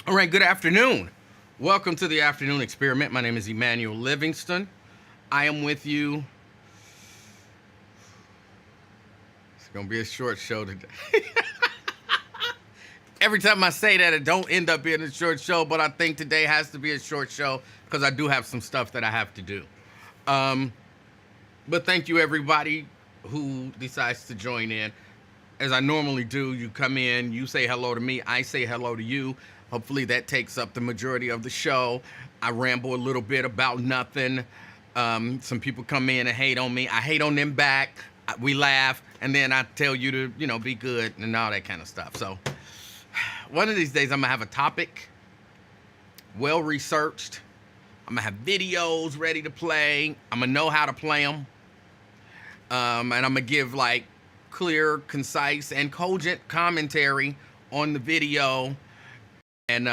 All right, good afternoon. Welcome to the afternoon experiment. My name is Emanuel Livingston. I am with you. It's going to be a short show today. Every time I say that, it don't end up being a short show, but I think today has to be a short show because I do have some stuff that I have to do. But thank you, everybody who decides to join in. As I normally do, you come in, you say hello to me, I say hello to you. Hopefully that takes up the majority of the show. I ramble a little bit about nothing. Some people come in and hate on me. I hate on them back. We laugh, and then I tell you to, be good and all that kind of stuff. So one of these days I'm gonna have a topic, well researched. I'm gonna have videos ready to play. I'm gonna know how to play them. And I'm gonna give like clear, concise, and cogent commentary on the video. And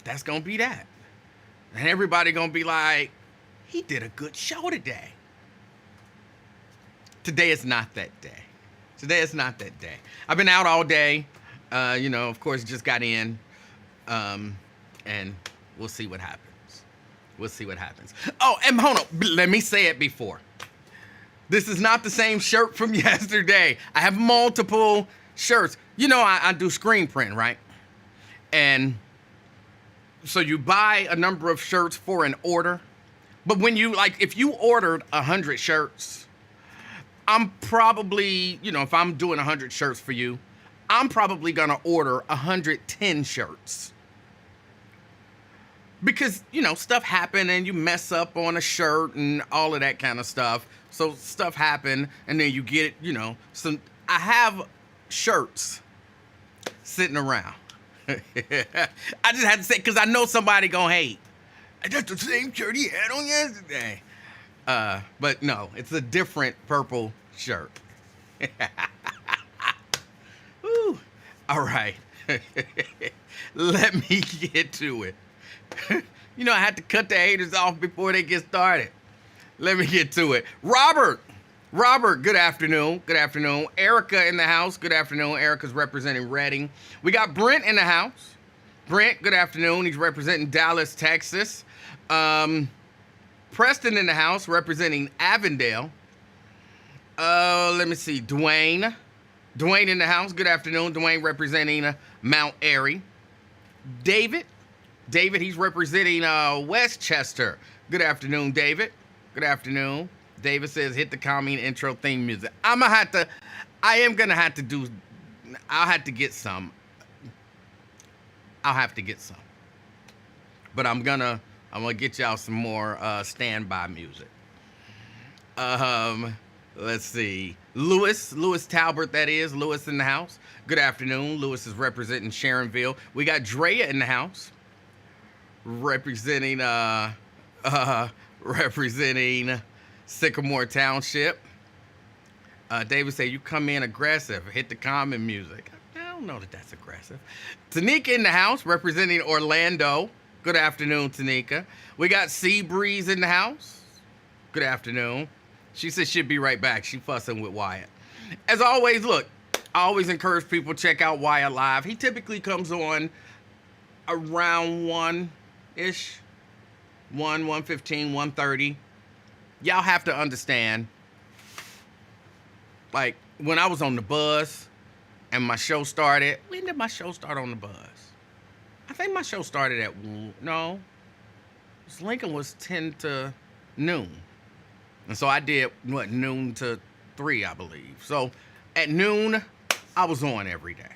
that's gonna be that. And everybody gonna be like, he did a good show today. Today is not that day. Today is not that day. I've been out all day. Of course, just got in. And we'll see what happens. We'll see what happens. Oh, and hold on. Let me say it before. This is not the same shirt from yesterday. I have multiple shirts. I do screen print, right? And so you buy a number of shirts for an order. But when if you ordered 100 shirts, I'm probably, if I'm doing 100 shirts for you, I'm probably going to order 110 shirts. Because, stuff happen and you mess up on a shirt and all of that kind of stuff. So stuff happen and then you get, some. I have shirts sitting around. I just had to say, because I know somebody gonna hate. That's the same shirt he had on yesterday. But no, it's a different purple shirt. Woo. All right. Let me get to it. I had to cut the haters off before they get started. Let me get to it. Robert, good afternoon. Good afternoon. Erica in the house. Good afternoon. Erica's representing Reading. We got Brent in the house. Brent, good afternoon. He's representing Dallas, Texas. Preston in the house, representing Avondale. Let me see. Dwayne in the house. Good afternoon. Dwayne representing Mount Airy. David, he's representing Westchester. Good afternoon, David. Good afternoon. David says, hit the calming intro theme music. I'll have to get some. But I'm gonna get y'all some more standby music. Let's see. Lewis Talbert, that is. Lewis in the house. Good afternoon. Lewis is representing Sharonville. We got Drea in the house. Representing Sycamore Township. David said, you come in aggressive. Hit the common music. I don't know that that's aggressive. Tanika in the house, representing Orlando. Good afternoon, Tanika. We got Sea Breeze in the house. Good afternoon. She said she'll be right back. She fussing with Wyatt. As always, look, I always encourage people to check out Wyatt live. He typically comes on around 1-ish. 1:15, 1:30. Y'all have to understand, like, when I was on the bus and my show started, when did my show start on the bus? I think my show started at, Lincoln was 10 to noon. And so I did, noon to 3, I believe. So at noon, I was on every day.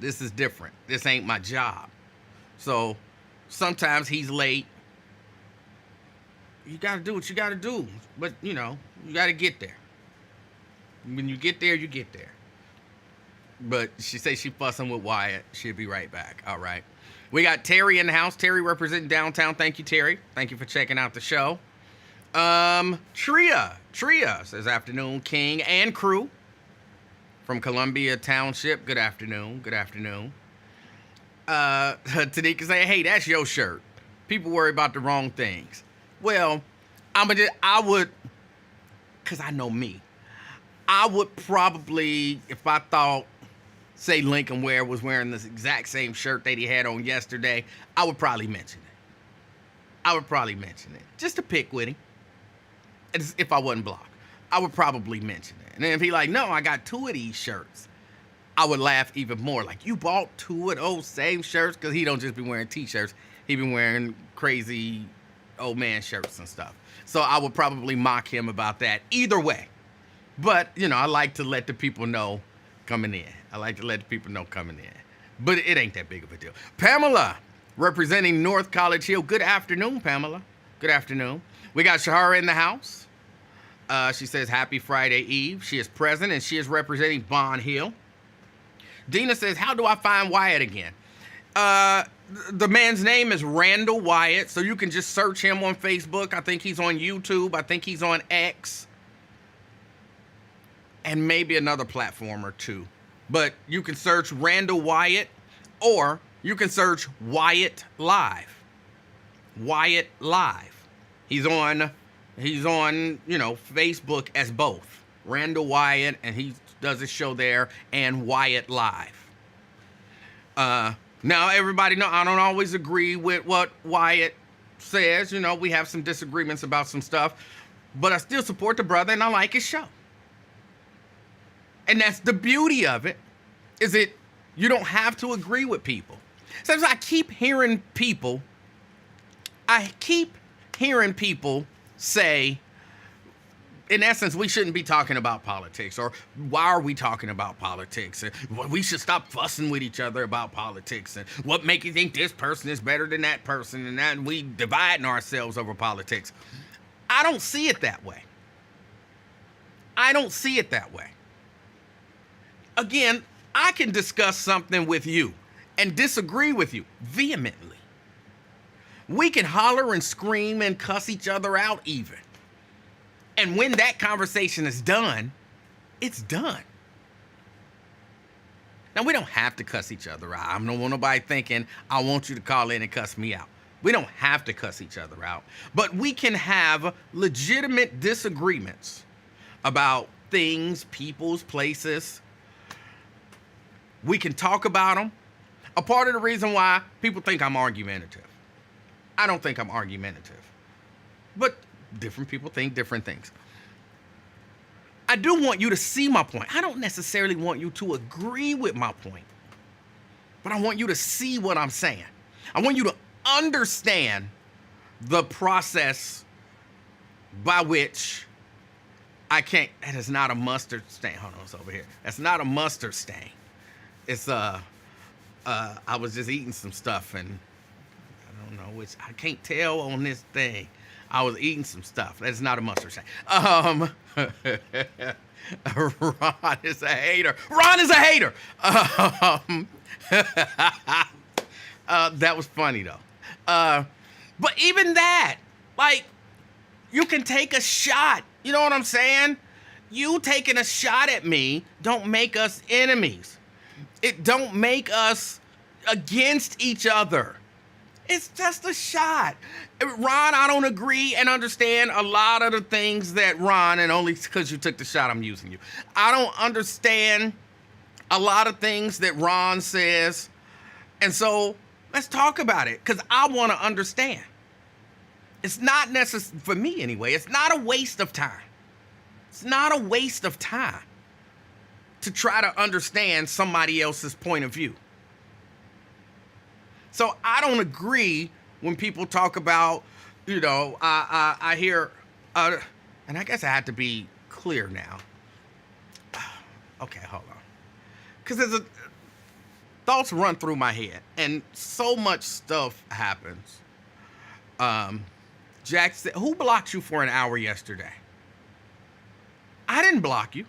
This is different. This ain't my job. So sometimes he's late. You got to do what you got to do. But, you got to get there. When you get there, you get there. But she says she fussing with Wyatt. She'll be right back. All right. We got Terry in the house. Terry representing downtown. Thank you, Terry. Thank you for checking out the show. Tria says afternoon, King and crew from Columbia Township. Good afternoon. Tanika saying, hey, that's your shirt. People worry about the wrong things. Well, I would, because I know me, I would probably, if I thought say Lincoln Ware was wearing this exact same shirt that he had on yesterday, I would probably mention it. Just to pick with him. If I wasn't blocked, I would probably mention it. And then if he like, no, I got 2 of these shirts, I would laugh even more. Like, you bought 2 of those same shirts? Because he don't just be wearing t-shirts. He been wearing crazy old man shirts and stuff. So I would probably mock him about that either way. But, I like to let the people know coming in. But it ain't that big of a deal. Pamela, representing North College Hill. Good afternoon, Pamela. Good afternoon. We got Shahara in the house. She says, happy Friday Eve. She is present, and she is representing Bond Hill. Dina says, how do I find Wyatt again? The man's name is Randall Wyatt, so you can just search him on Facebook. I think he's on YouTube. I think he's on X. And maybe another platform or two. But you can search Randall Wyatt, or you can search Wyatt Live. Wyatt Live. He's on, Facebook as both. Randall Wyatt, and he does his show there, and Wyatt Live. Now, everybody know I don't always agree with what Wyatt says. We have some disagreements about some stuff. But I still support the brother, and I like his show. And that's the beauty of it, is that you don't have to agree with people. Sometimes I keep hearing people say, in essence, we shouldn't be talking about politics, or why are we talking about politics? And we should stop fussing with each other about politics, and what makes you think this person is better than that person, and that we dividing ourselves over politics. I don't see it that way. Again, I can discuss something with you and disagree with you vehemently. We can holler and scream and cuss each other out even. And when that conversation is done, it's done. Now, we don't have to cuss each other out. I don't want nobody thinking, I want you to call in and cuss me out. We don't have to cuss each other out. But we can have legitimate disagreements about things, peoples, places. We can talk about them. A part of the reason why people think I'm argumentative. I don't think I'm argumentative. But different people think different things. I do want you to see my point. I don't necessarily want you to agree with my point. But I want you to see what I'm saying. I want you to understand the process by which I can't. That is not a mustard stain. Hold on, it's over here. That's not a mustard stain. It's I was just eating some stuff, and I don't know which. I can't tell on this thing. I was eating some stuff. That's not a mustard stain. Ron is a hater. That was funny though. But even that, like, you can take a shot. You know what I'm saying? You taking a shot at me don't make us enemies. It don't make us against each other. It's just a shot. Ron, I don't agree and understand a lot of the things that Ron, and only because you took the shot, I'm using you. I don't understand a lot of things that Ron says. And so let's talk about it, because I want to understand. It's not necessary, for me anyway, it's not a waste of time. It's not a waste of time to try to understand somebody else's point of view. So I don't agree when people talk about, I hear, and I guess I have to be clear now. Okay, hold on. Because thoughts run through my head, and so much stuff happens. Jack said, who blocked you for an hour yesterday? I didn't block you.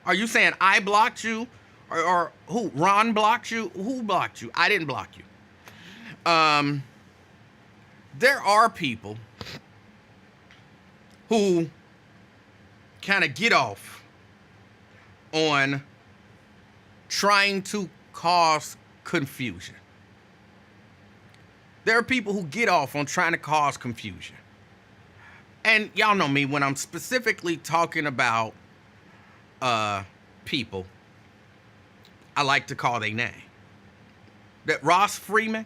Are you saying I blocked you? Or who? Ron blocked you? Who blocked you? I didn't block you. There are people who kind of get off on trying to cause confusion. There are people who get off on trying to cause confusion. And y'all know me, when I'm specifically talking about people, I like to call their name. That Ross Freeman,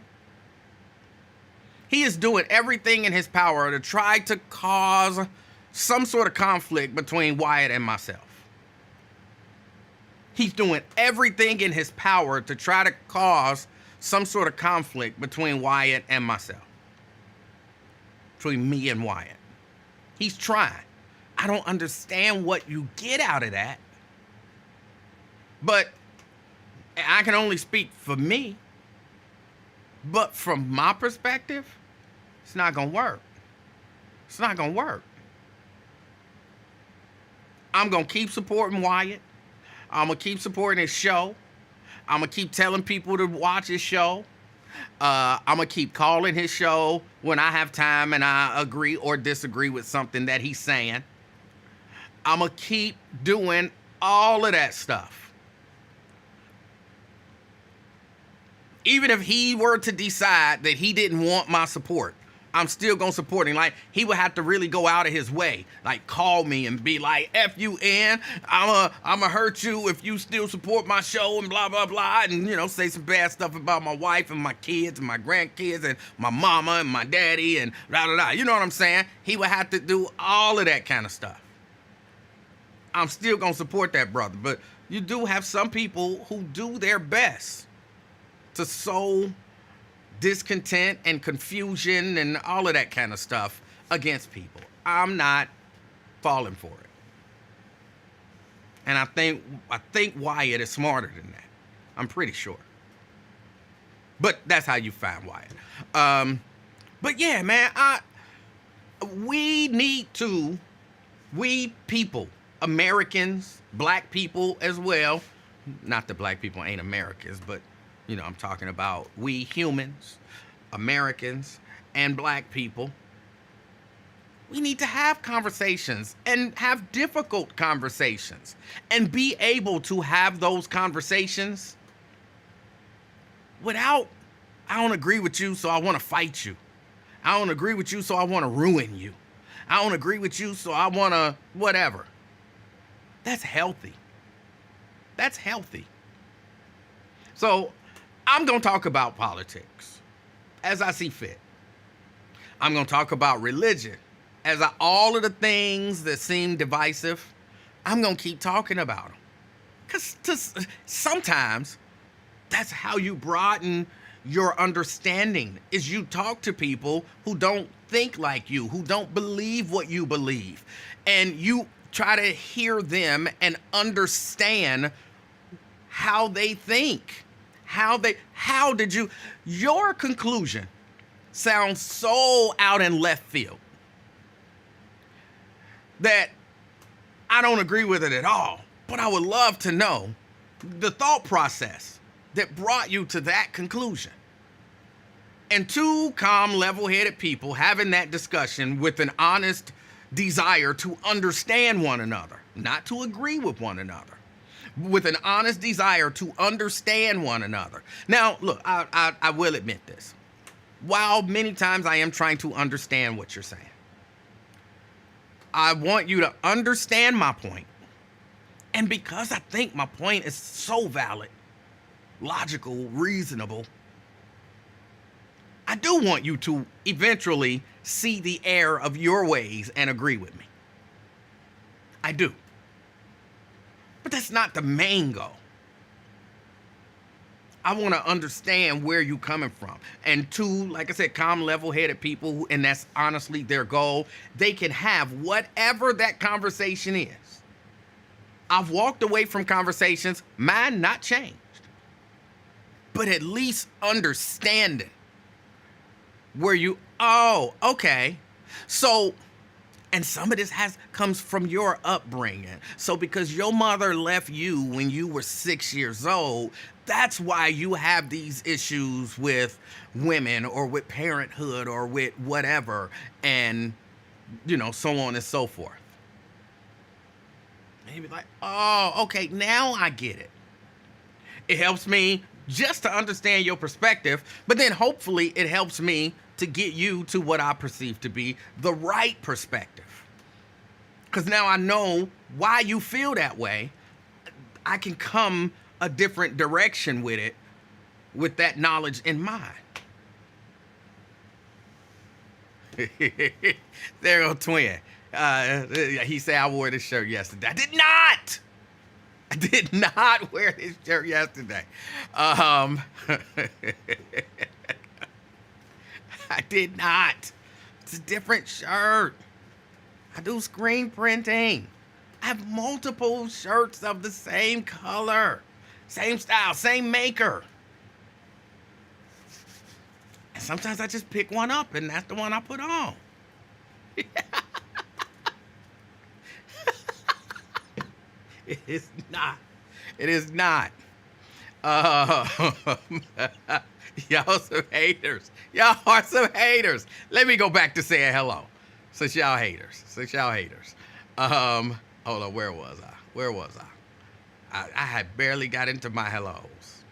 he is doing everything in his power to try to cause some sort of conflict between Wyatt and myself. He's doing everything in his power to try to cause some sort of conflict between Wyatt and myself. Between me and Wyatt. He's trying. I don't understand what you get out of that. But I can only speak for me. But from my perspective, it's not going to work. It's not going to work. I'm going to keep supporting Wyatt. I'm going to keep supporting his show. I'm going to keep telling people to watch his show. I'm going to keep calling his show when I have time and I agree or disagree with something that he's saying. I'm going to keep doing all of that stuff. Even if he were to decide that he didn't want my support, I'm still going to support him. Like, he would have to really go out of his way, like call me and be like, F you in, I'm a hurt you if you still support my show and blah, blah, blah. And, say some bad stuff about my wife and my kids and my grandkids and my mama and my daddy and blah, blah, blah. You know what I'm saying? He would have to do all of that kind of stuff. I'm still going to support that brother. But you do have some people who do their best to sow discontent and confusion and all of that kind of stuff against people. I'm not falling for it. And I think Wyatt is smarter than that. I'm pretty sure. But that's how you find Wyatt. But yeah, man, we people, Americans, black people as well, not that black people ain't Americans, but I'm talking about we humans, Americans, and black people. We need to have conversations and have difficult conversations and be able to have those conversations without, I don't agree with you, so I want to fight you. I don't agree with you, so I want to ruin you. I don't agree with you, so I want to whatever. That's healthy. That's healthy. So I'm going to talk about politics as I see fit. I'm going to talk about religion all of the things that seem divisive. I'm going to keep talking about them. Because sometimes that's how you broaden your understanding, is you talk to people who don't think like you, who don't believe what you believe. And you try to hear them and understand how they think. Your conclusion sounds so out in left field that I don't agree with it at all. But I would love to know the thought process that brought you to that conclusion. And two calm, level-headed people having that discussion with an honest desire to understand one another, not to agree with one another. With an honest desire to understand one another. Now, look, I will admit this. While many times I am trying to understand what you're saying, I want you to understand my point. And because I think my point is so valid, logical, reasonable, I do want you to eventually see the error of your ways and agree with me. I do. But that's not the main goal. I want to understand where you're coming from. And two, like I said, calm, level-headed people, and that's honestly their goal. They can have whatever that conversation is. I've walked away from conversations, mine not changed. But at least understanding where okay. So, and some of this comes from your upbringing. So because your mother left you when you were 6 years old, that's why you have these issues with women or with parenthood or with whatever, and, so on and so forth. And you'd be like, oh, okay, now I get it. It helps me just to understand your perspective, but then hopefully it helps me to get you to what I perceive to be the right perspective. Because now I know why you feel that way. I can come a different direction with it, with that knowledge in mind. There go Twin. He said, I wore this shirt yesterday. I did not. I did not wear this shirt yesterday. I did not. It's a different shirt. I do screen printing. I have multiple shirts of the same color, same style, same maker. And sometimes I just pick one up, and that's the one I put on. It is not. It is not. Y'all some haters. Y'all are some haters. Let me go back to saying hello. Since y'all haters. Hold on, where was I? I had barely got into my hellos.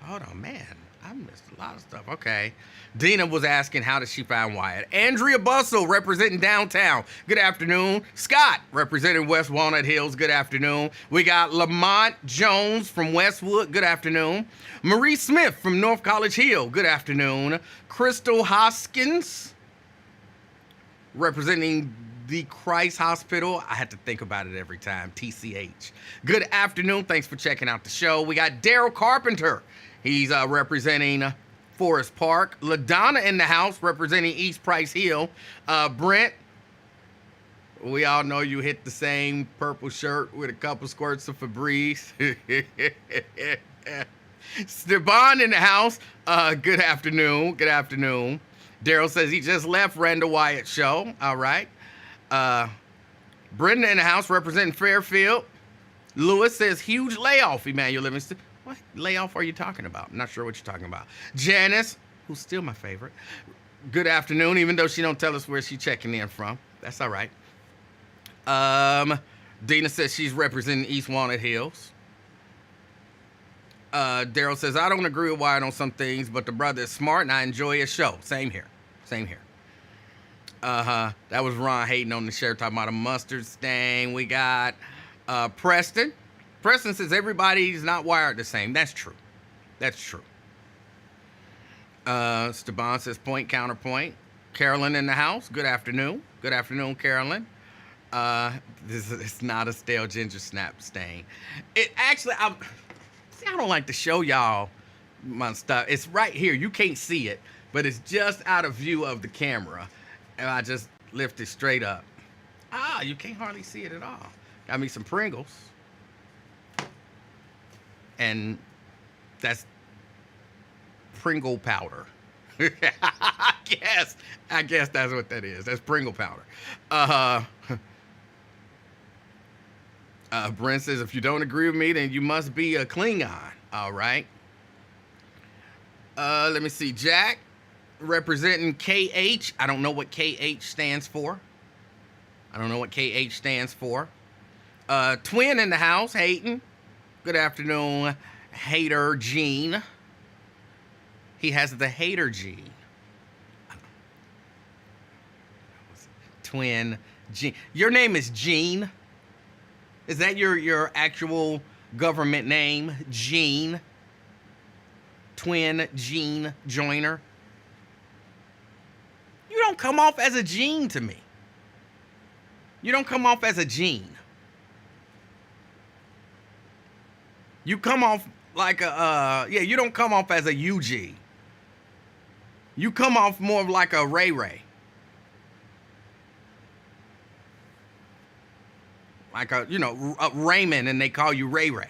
Hold on, man. I missed a lot of stuff. Okay. Dina was asking, how does she find Wyatt? Andrea Bustle, representing downtown. Good afternoon. Scott, representing West Walnut Hills. Good afternoon. We got Lamont Jones from Westwood. Good afternoon. Marie Smith from North College Hill. Good afternoon. Crystal Hoskins, representing the Christ Hospital. I had to think about it every time. TCH. Good afternoon. Thanks for checking out the show. We got Daryl Carpenter. He's representing Forest Park. LaDonna in the house, representing East Price Hill. Brent, we all know you hit the same purple shirt with a couple squirts of Febreze. Steban in the house. Good afternoon. Good afternoon. Daryl says he just left Randall Wyatt show. All right. Brenda in the house, representing Fairfield. Lewis says huge layoff, Emanuel Livingston. What layoff are you talking about? I'm not sure what you're talking about. Janice, who's still my favorite. Good afternoon, even though she don't tell us where she's checking in from. That's all right. Dina says she's representing East Walnut Hills. Daryl says, I don't agree with Wyatt on some things, but the brother is smart and I enjoy his show. Same here. That was Ron hating on the shirt, talking about a mustard stain. We got Preston. Preston says everybody's not wired the same. That's true. Steban says point, counterpoint. Carolyn in the house. Good afternoon. Good afternoon, Carolyn. It's not a stale ginger snap stain. It actually, I don't like to show y'all my stuff. It's right here. You can't see it, but it's just out of view of the camera. And I just lift it straight up. You can't hardly see it at all. Got me some Pringles. And that's Pringle powder. I guess that's what that is. That's Pringle powder. Brent says, if you don't agree with me, then you must be a Klingon. All right. Let me see. Jack, representing KH. I don't know what KH stands for. Twin in the house, Hayden. Good afternoon, Hater Gene. He has the Hater gene. Twin Gene. Your name is Gene? Is that your actual government name, Gene? Twin Gene Joiner? You don't come off as a Gene to me. You don't come off as a Gene. You come off like you don't come off as a UG. You come off more of like a Ray Ray. Like a Raymond, and they call you Ray Ray.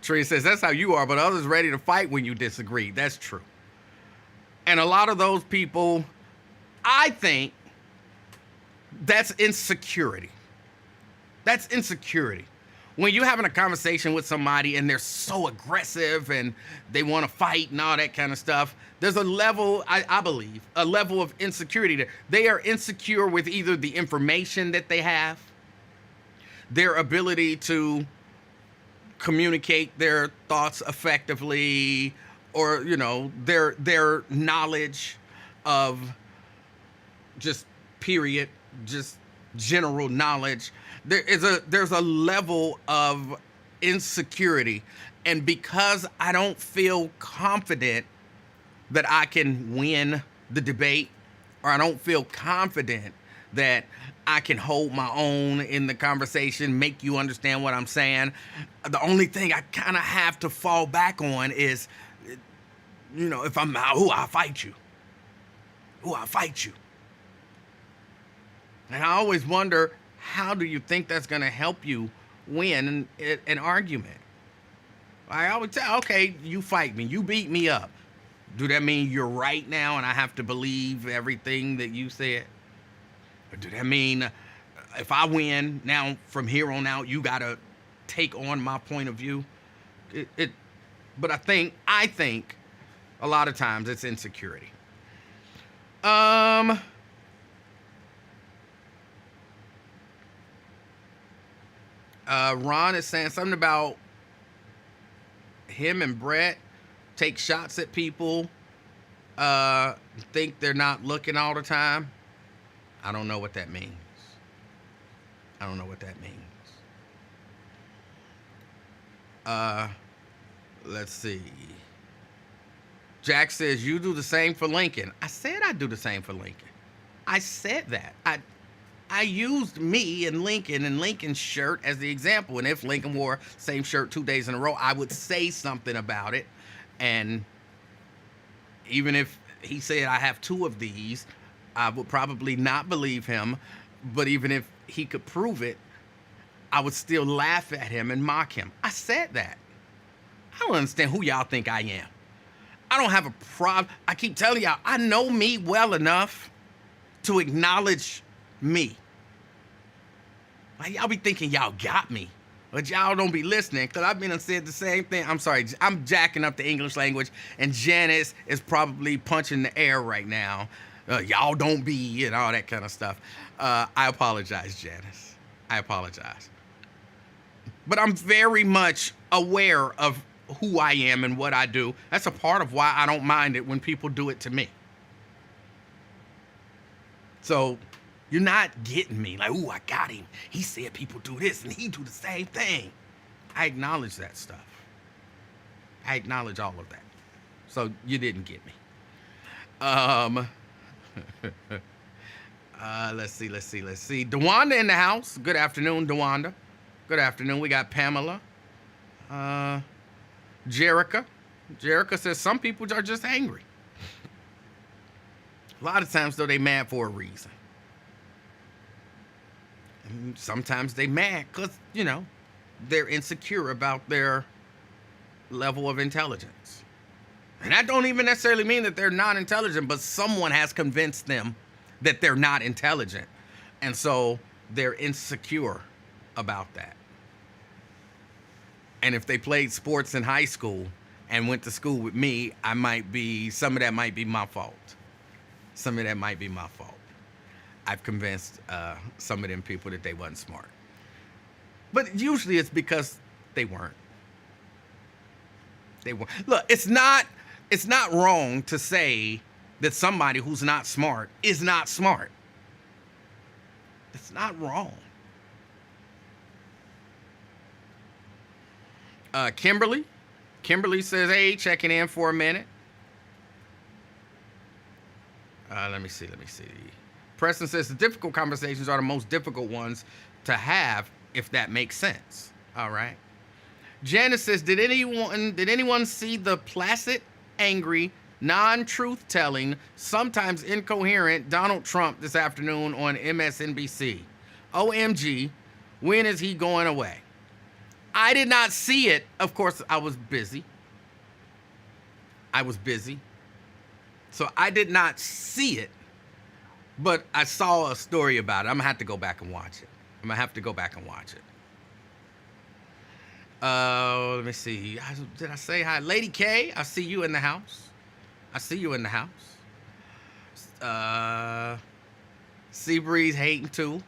Tree says, that's how you are, but others ready to fight when you disagree. That's true. And a lot of those people, I think, that's insecurity. When you're having a conversation with somebody and they're so aggressive and they want to fight and all that kind of stuff, there's a level, I believe, a level of insecurity there. They are insecure with either the information that they have, their ability to communicate their thoughts effectively, or their knowledge of just period, just general knowledge. There's a level of insecurity, and because I don't feel confident that I can win the debate, or I don't feel confident that I can hold my own in the conversation, make you understand what I'm saying, the only thing I kind of have to fall back on is, if I'm out, I'll fight you. I'll fight you. And I always wonder, how do you think that's going to help you win an argument? I always tell, okay, you fight me, you beat me up. Do that mean you're right now and I have to believe everything that you said? Or do that mean if I win, now from here on out, you got to take on my point of view? But I think a lot of times it's insecurity. Ron is saying something about him and Brett take shots at people, think they're not looking all the time. I don't know what that means. Let's see. Jack says, you do the same for Lincoln. I said I do the same for Lincoln. I said that. I used me and Lincoln's shirt as the example. And if Lincoln wore same shirt 2 days in a row, I would say something about it. And even if he said I have two of these, I would probably not believe him. But even if he could prove it, I would still laugh at him and mock him. I said that. I don't understand who y'all think I am. I don't have a problem. I keep telling y'all, I know me well enough to acknowledge me. Like, y'all be thinking y'all got me, but y'all don't be listening, because I've been and said the same thing. I'm sorry, I'm jacking up the English language, and Janice is probably punching the air right now. Y'all don't be, and all that kind of stuff. I apologize, Janice. I apologize. But I'm very much aware of who I am and what I do. That's a part of why I don't mind it when people do it to me. So you're not getting me like, ooh, I got him. He said people do this and he do the same thing. I acknowledge that stuff. I acknowledge all of that. So you didn't get me. Let's see. DeWanda in the house. Good afternoon, DeWanda. Good afternoon. We got Pamela. Jerica. Jerica says some people are just angry. A lot of times, though, they mad for a reason. And sometimes they mad because, they're insecure about their level of intelligence. And that don't even necessarily mean that they're not intelligent, but someone has convinced them that they're not intelligent. And so they're insecure about that. And if they played sports in high school and went to school with me, some of that might be my fault. I've convinced some of them people that they wasn't smart. But usually it's because they weren't. Look, it's not wrong to say that somebody who's not smart is not smart. It's not wrong. Kimberly says, hey, checking in for a minute. Let me see. Preston says the difficult conversations are the most difficult ones to have, if that makes sense. All right. Janice says, did anyone see the placid, angry, non-truth telling, sometimes incoherent Donald Trump this afternoon on MSNBC? OMG, when is he going away? I did not see it. Of course, I was busy. So I did not see it, but I saw a story about it. I'm going to have to go back and watch it. Let me see. Did I say hi? Lady K, I see you in the house. Seabreeze hating too.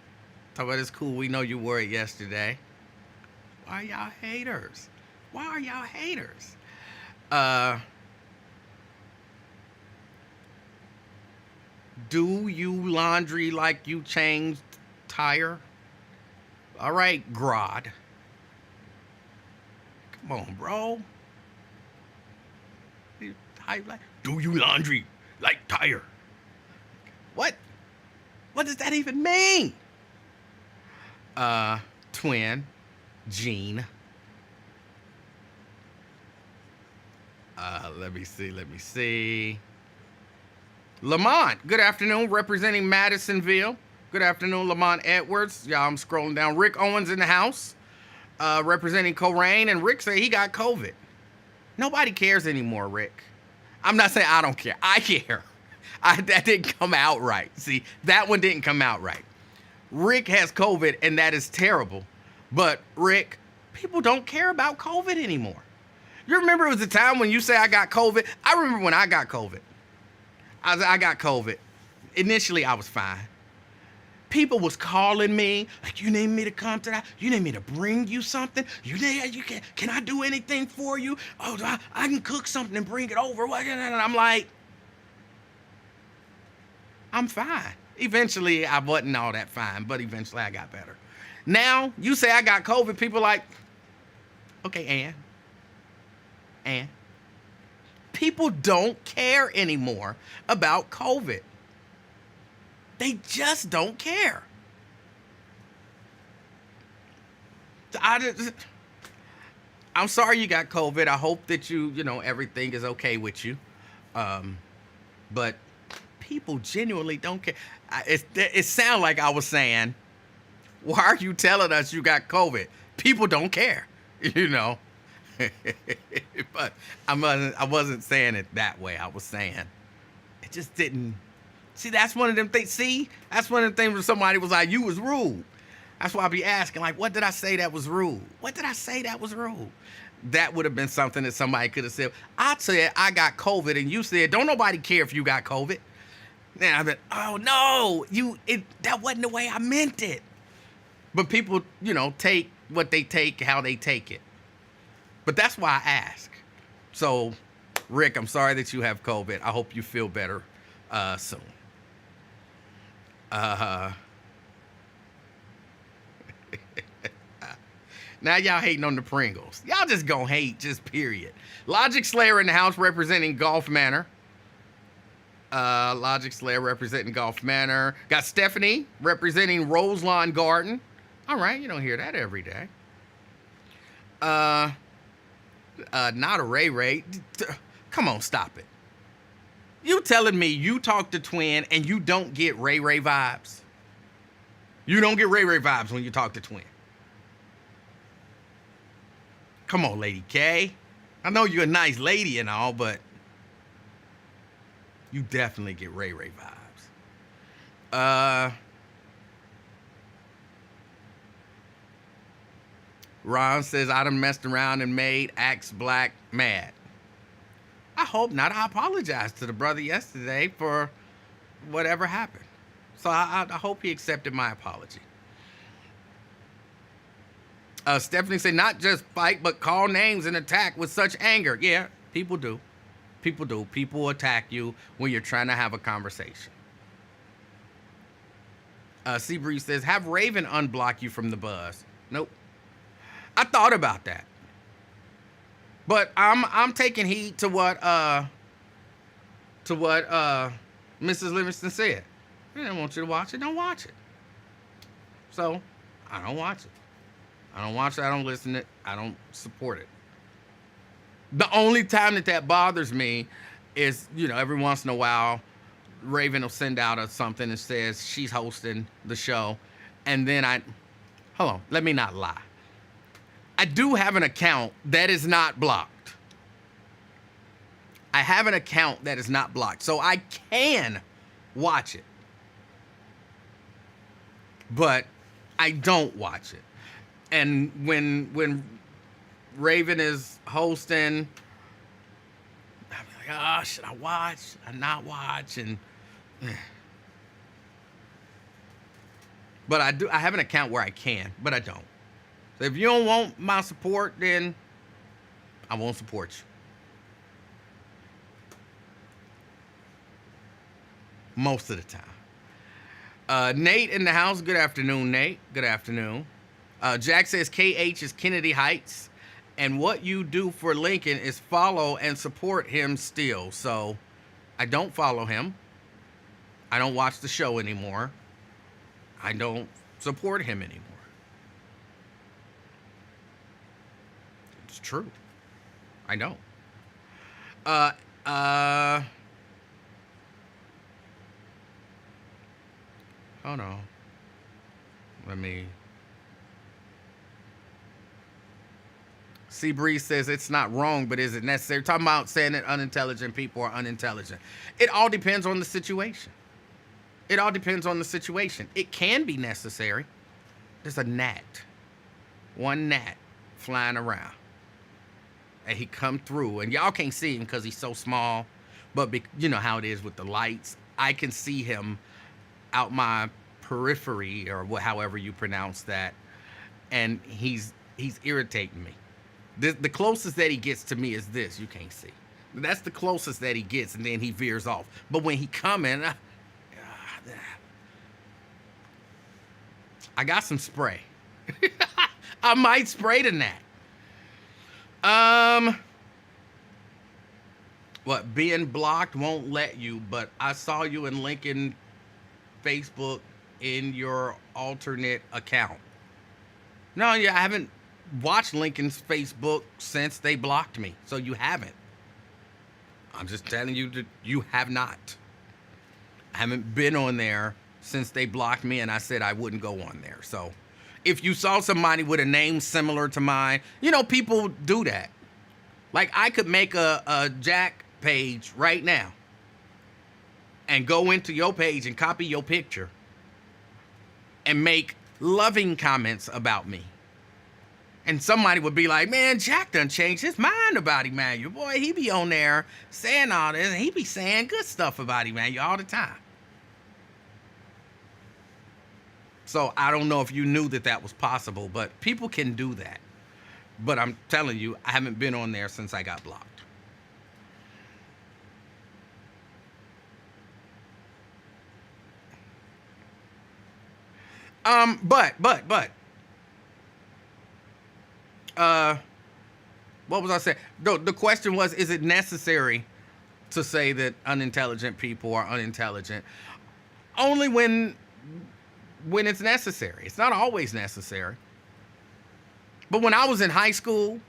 Talk about it's cool. We know you wore it yesterday. Why are y'all haters? Do you laundry like you changed tire? All right, Grod. Come on, bro. Do you laundry like tire? What? What does that even mean? Twin, Gene. Let me see. Lamont, good afternoon, representing Madisonville. Good afternoon, Lamont Edwards. Y'all, I'm scrolling down. Rick Owens in the house, representing Corain, and Rick said he got COVID. Nobody cares anymore, Rick. I'm not saying I don't care. I care. That didn't come out right. See, that one didn't come out right. Rick has COVID, and that is terrible. But, Rick, people don't care about COVID anymore. You remember it was a time when you say I got COVID? I remember when I got COVID. I got COVID. Initially, I was fine. People was calling me, like, you need me to come to that? You need me to bring you something? Can I do anything for you? Oh, I can cook something and bring it over. And I'm like, I'm fine. Eventually, I wasn't all that fine, but eventually I got better. Now, you say I got COVID, people like, okay, and people don't care anymore about COVID. They just don't care. I'm sorry you got COVID. I hope that everything is okay with you. But people genuinely don't care. It sounds like I was saying, why are you telling us you got COVID? People don't care, But I wasn't saying it that way. I was saying it just didn't. See, that's one of them things. See, that's one of the things where somebody was like, you was rude. That's why I be asking, like, what did I say that was rude? What did I say that was rude? That would have been something that somebody could have said. I said I got COVID, and you said, don't nobody care if you got COVID. Then I've been, oh no, that wasn't the way I meant it. But people, take what they take, how they take it. But that's why I ask. So, Rick, I'm sorry that you have COVID. I hope you feel better soon. Now y'all hating on the Pringles. Y'all just gonna hate, just period. Logic Slayer in the house representing Golf Manor. Logic Slayer representing Golf Manor. Got Stephanie representing Roselawn Garden. All right, you don't hear that every day. Not a Ray. Come on, stop it. You telling me you talk to Twin and you don't get Ray vibes? You don't get Ray vibes when you talk to Twin. Come on, Lady K. I know you're a nice lady and all, but you definitely get Ray vibes. Ron says, I done messed around and made Axe Black mad. I hope not. I apologized to the brother yesterday for whatever happened. So I hope he accepted my apology. Stephanie said, not just fight, but call names and attack with such anger. Yeah, people do. People do. People attack you when you're trying to have a conversation. Seabreeze says, have Raven unblock you from the buzz. Nope. I thought about that. But I'm taking heed to what Mrs. Livingston said. I didn't want you to watch it. Don't watch it. So I don't watch it. I don't watch it. I don't listen to it. I don't support it. The only time that bothers me is, every once in a while, Raven will send out something that says she's hosting the show. And then hold on, let me not lie. I do have an account that is not blocked. I have an account that is not blocked. So I can watch it. But I don't watch it. And when Raven is hosting, I'm like, should I watch? Should I not watch? And but I have an account where I can, but I don't. So if you don't want my support, then I won't support most of the time. Nate in the house. Good afternoon, Nate. Good afternoon. Jack says KH is Kennedy Heights, and what you do for Lincoln is follow and support him still. So I don't follow him. I don't watch the show anymore. I don't support him anymore. It's true. I don't. Hold on. Let me. Seabreeze says it's not wrong, but is it necessary? Talking about saying that unintelligent people are unintelligent. It all depends on the situation. It all depends on the situation. It can be necessary. There's a gnat. One gnat flying around. And he come through. And y'all can't see him because he's so small. But you know how it is with the lights. I can see him out my periphery, or however you pronounce that. And he's irritating me. The closest that he gets to me is this. You can't see. That's the closest that he gets, and then he veers off. But when he coming, I got some spray. I might spray the gnat. What, being blocked won't let you, but I saw you in Lincoln Facebook in your alternate account. No, yeah, I haven't watched Lincoln's Facebook since they blocked me, so you haven't. I'm just telling you that you have not. I haven't been on there since they blocked me, and I said I wouldn't go on there. So if you saw somebody with a name similar to mine, you know, people do that. Like, I could make a Jack page right now and go into your page and copy your picture and make loving comments about me. And somebody would be like, man, Jack done changed his mind about Emanuel. Boy, he be on there saying all this, and he be saying good stuff about Emanuel all the time. So I don't know if you knew that that was possible, but people can do that. But I'm telling you, I haven't been on there since I got blocked. What was I saying? The question was, is it necessary to say that unintelligent people are unintelligent? Only when it's necessary. It's not always necessary. But when I was in high school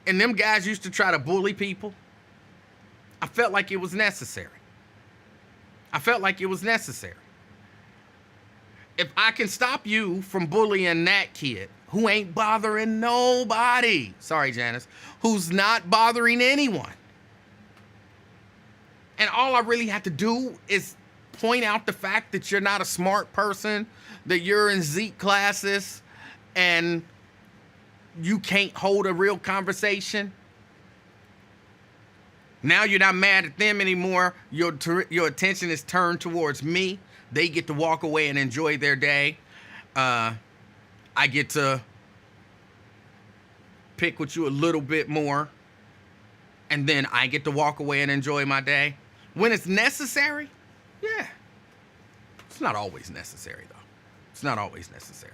and them guys used to try to bully people, I felt like it was necessary. If I can stop you from bullying that kid who ain't bothering nobody, sorry, Janice, who's not bothering anyone, and all I really have to do is point out the fact that you're not a smart person, that you're in Zeke classes, and you can't hold a real conversation. Now you're not mad at them anymore. Your attention is turned towards me. They get to walk away and enjoy their day. I get to pick with you a little bit more, and then I get to walk away and enjoy my day. When it's necessary, yeah. It's not always necessary, though. It's not always necessary.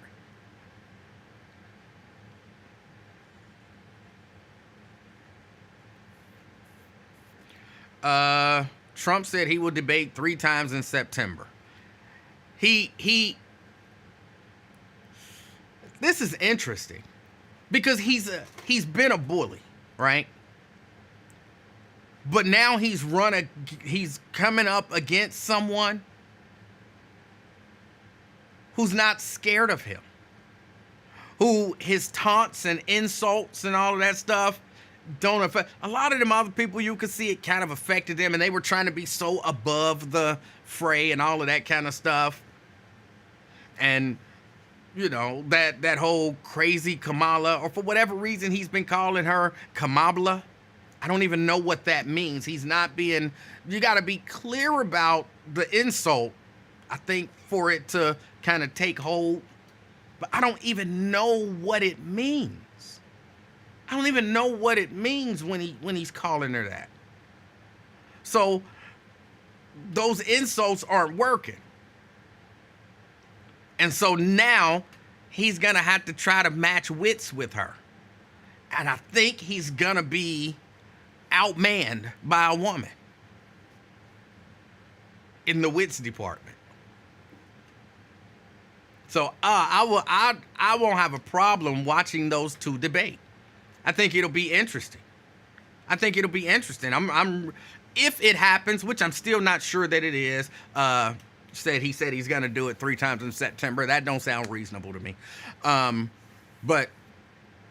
Trump said he will debate 3 times in September. This is interesting because he's been a bully, right? But now he's coming up against someone who's not scared of him, who his taunts and insults and all of that stuff don't affect. A lot of them other people, you could see it kind of affected them, and they were trying to be so above the fray and all of that kind of stuff. And, you know, that whole crazy Kamala, or for whatever reason he's been calling her Kamabla. I don't even know what that means. He's not being, you got to be clear about the insult, I think, for it to kind of take hold. But I don't even know what it means. I don't even know what it means when he's calling her that. So those insults aren't working. And so now he's going to have to try to match wits with her. And I think he's going to be outmanned by a woman in the wits department. So I won't have a problem watching those two debate. I think it'll be interesting. I'm if it happens, which I'm still not sure that it is. He said he's gonna do it 3 times in September. That don't sound reasonable to me. But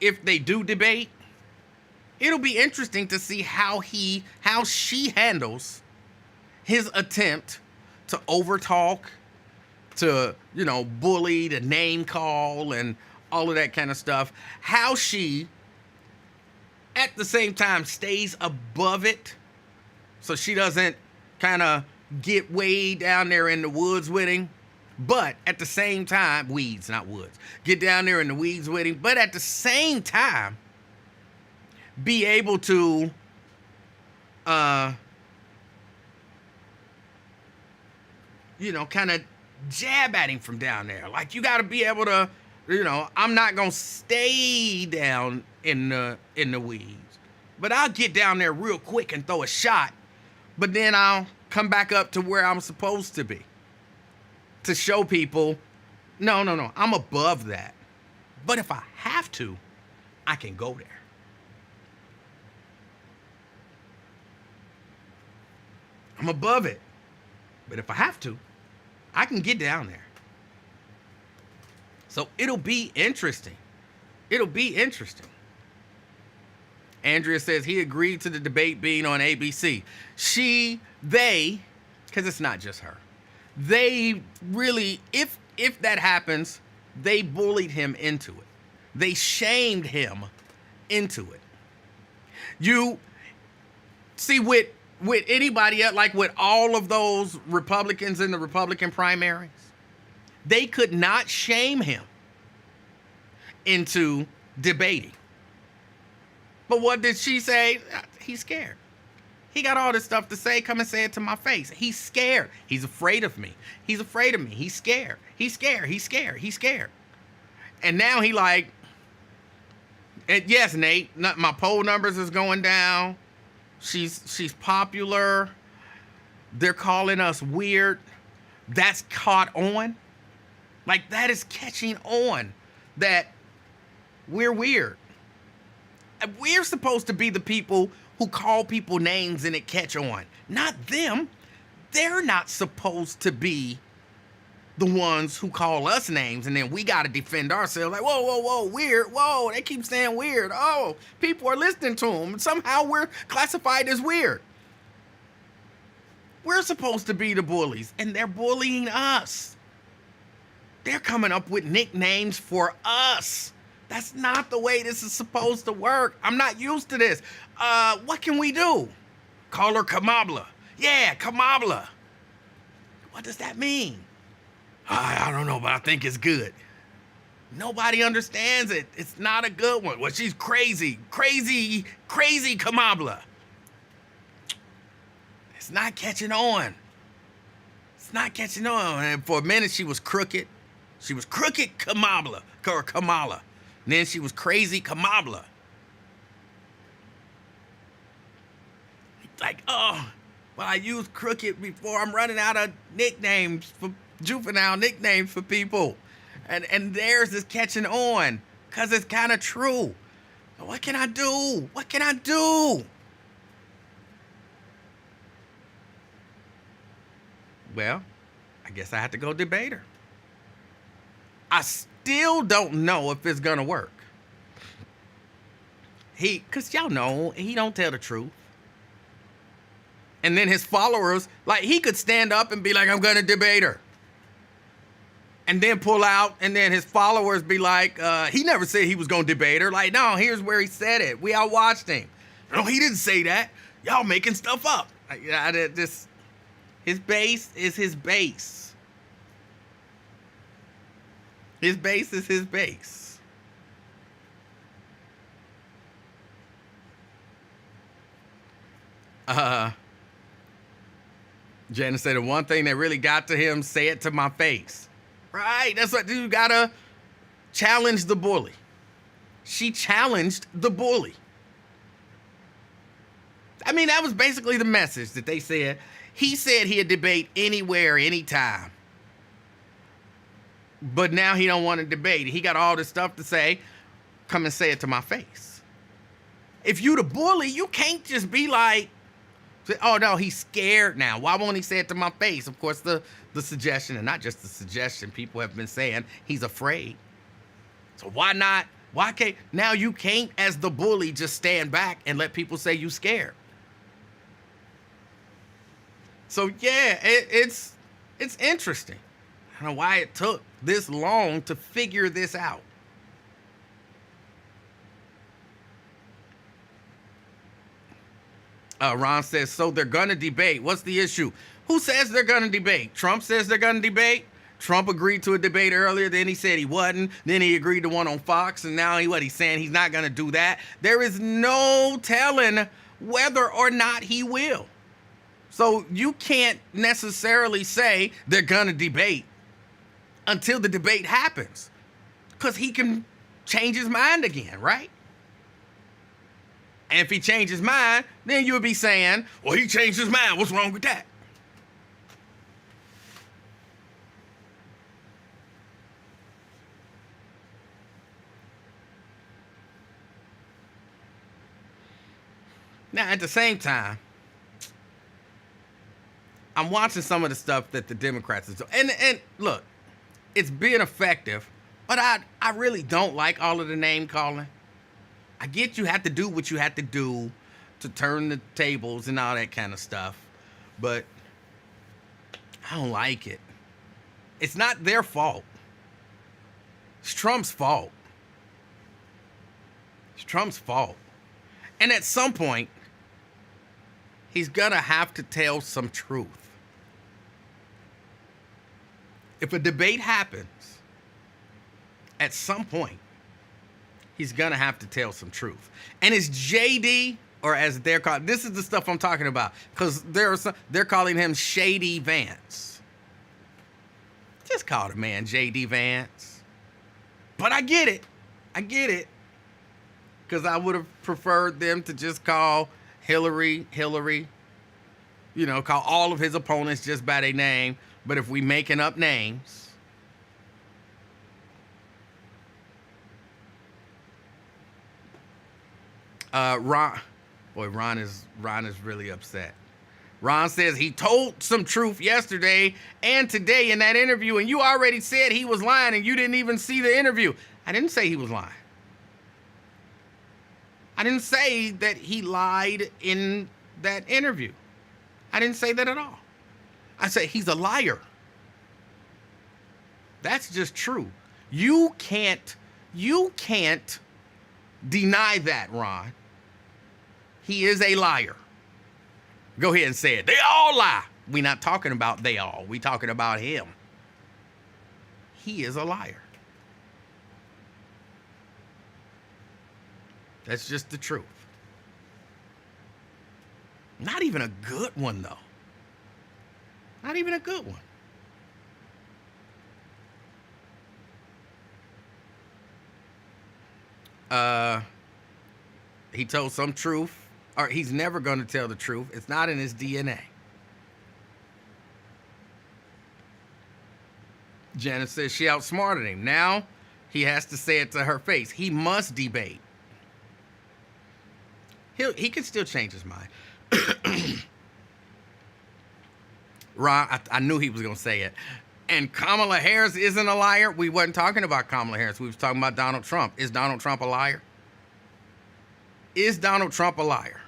if they do debate, it'll be interesting to see how she handles his attempt to overtalk, to, bully, to name call, and all of that kind of stuff. How she, at the same time, stays above it, so she doesn't kind of get way down there in the woods with him. But at the same time, weeds, not woods. Get down there in the weeds with him. But at the same time, be able to kind of jab at him from down there. Like, you got to be able to, I'm not going to stay down in the weeds, but I'll get down there real quick and throw a shot, but then I'll come back up to where I'm supposed to be to show people, no, I'm above that. But if I have to, I can go there. I'm above it. But if I have to, I can get down there. So it'll be interesting. Andrea says he agreed to the debate being on ABC. Because it's not just her. They really, if that happens, they bullied him into it. They shamed him into it. You see, with anybody else, like with all of those Republicans in the Republican primaries, they could not shame him into debating. But what did she say? He's scared. He got all this stuff to say. Come and say it to my face. He's scared. He's afraid of me. He's scared. He's scared. And now he like, and yes, Nate, my poll numbers is going down. She's popular. They're calling us weird. That's caught on. Like, that is catching on that we're weird. We're supposed to be the people who call people names and it catch on. Not them. They're not supposed to be the ones who call us names and then we got to defend ourselves. Like, whoa, weird. Whoa, they keep saying weird. Oh, people are listening to them. Somehow we're classified as weird. We're supposed to be the bullies, and they're bullying us. They're coming up with nicknames for us. That's not the way this is supposed to work. I'm not used to this. What can we do? Call her Kamabla. Yeah, Kamabla. What does that mean? I don't know, but I think it's good. Nobody understands it. It's not a good one. Well, she's crazy Kamabla. It's not catching on. And for a minute, she was crooked. She was crooked Kamala. And then she was crazy Kamabla. Like, well, I used crooked before. I'm running out of nicknames, for juvenile nicknames for people. And theirs is catching on because it's kind of true. What can I do? Well, I guess I have to go debate her. I still don't know if it's going to work. Because y'all know, he don't tell the truth. And then his followers, like, he could stand up and be like, I'm going to debate her. And then pull out, and then his followers be like, he never said he was going to debate her. Like, no, here's where he said it. We all watched him. No, he didn't say that. Y'all making stuff up. His base is his base. His base is his base. Janice said the one thing that really got to him, say it to my face. Right? That's what you gotta challenge the bully. She challenged the bully. I mean, that was basically the message that they said. He said he'd debate anywhere, anytime. But now he don't want to debate. He got all this stuff to say. Come and say it to my face. If you the bully, you can't just be like, oh no, he's scared now. Why won't he say it to my face? Of course, the suggestion, and not just the suggestion, people have been saying he's afraid. So why not? Why can't, now you can't, as the bully, just stand back and let people say you scared. So yeah, it's interesting. I don't know why it took this long to figure this out. Ron says, so they're going to debate. What's the issue? Who says they're going to debate? Trump says they're going to debate. Trump agreed to a debate earlier. Then he said he wasn't. Then he agreed to one on Fox. And now he's saying he's not going to do that. There is no telling whether or not he will. So you can't necessarily say they're going to debate until the debate happens. Because he can change his mind again, right? And if he changed his mind, then you would be saying, well, he changed his mind. What's wrong with that? Now, at the same time, I'm watching some of the stuff that the Democrats are doing. And look, it's being effective, but I really don't like all of the name calling. I get you have to do what you have to do to turn the tables and all that kind of stuff, but I don't like it. It's not their fault. It's Trump's fault. It's Trump's fault. And at some point, he's gonna have to tell some truth. If a debate happens, at some point, he's gonna have to tell some truth. And it's JD, or as they're called, this is the stuff I'm talking about, because they're calling him Shady Vance. Just call the man JD Vance. But I get it. Because I would have preferred them to just call Hillary, call all of his opponents just by their name. But if we making up names, Ron is really upset. Ron says he told some truth yesterday and today in that interview, and you already said he was lying, and you didn't even see the interview. I didn't say he was lying. I didn't say that he lied in that interview. I didn't say that at all. I said he's a liar. That's just true. You can't deny that, Ron. He is a liar. Go ahead and say it. They all lie. We're not talking about they all. We're talking about him. He is a liar. That's just the truth. Not even a good one, though. Not even a good one. He told some truth, or he's never going to tell the truth. It's not in his DNA. Janice says she outsmarted him. Now he has to say it to her face. He must debate. He can still change his mind. Ron, I knew he was going to say it. And Kamala Harris isn't a liar. We wasn't talking about Kamala Harris. We was talking about Donald Trump. Is Donald Trump a liar? Is Donald Trump a liar?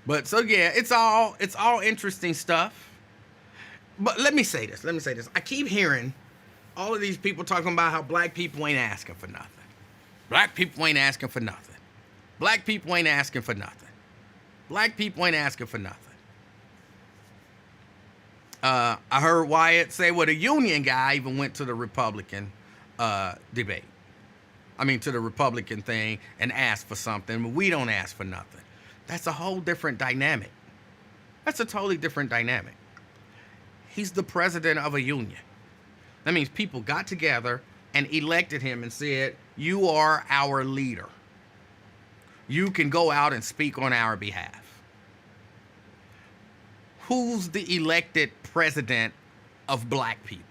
But so yeah, it's all interesting stuff. But let me say this. I keep hearing all of these people talking about how black people ain't asking for nothing. Black people ain't asking for nothing. Black people ain't asking for nothing. Black people ain't asking for nothing. I heard Wyatt say, well, the union guy even went to the Republican debate. to the Republican thing and ask for something. We don't ask for nothing. That's a whole different dynamic. That's a totally different dynamic. He's the president of a union. That means people got together and elected him and said, you are our leader. You can go out and speak on our behalf. Who's the elected president of black people?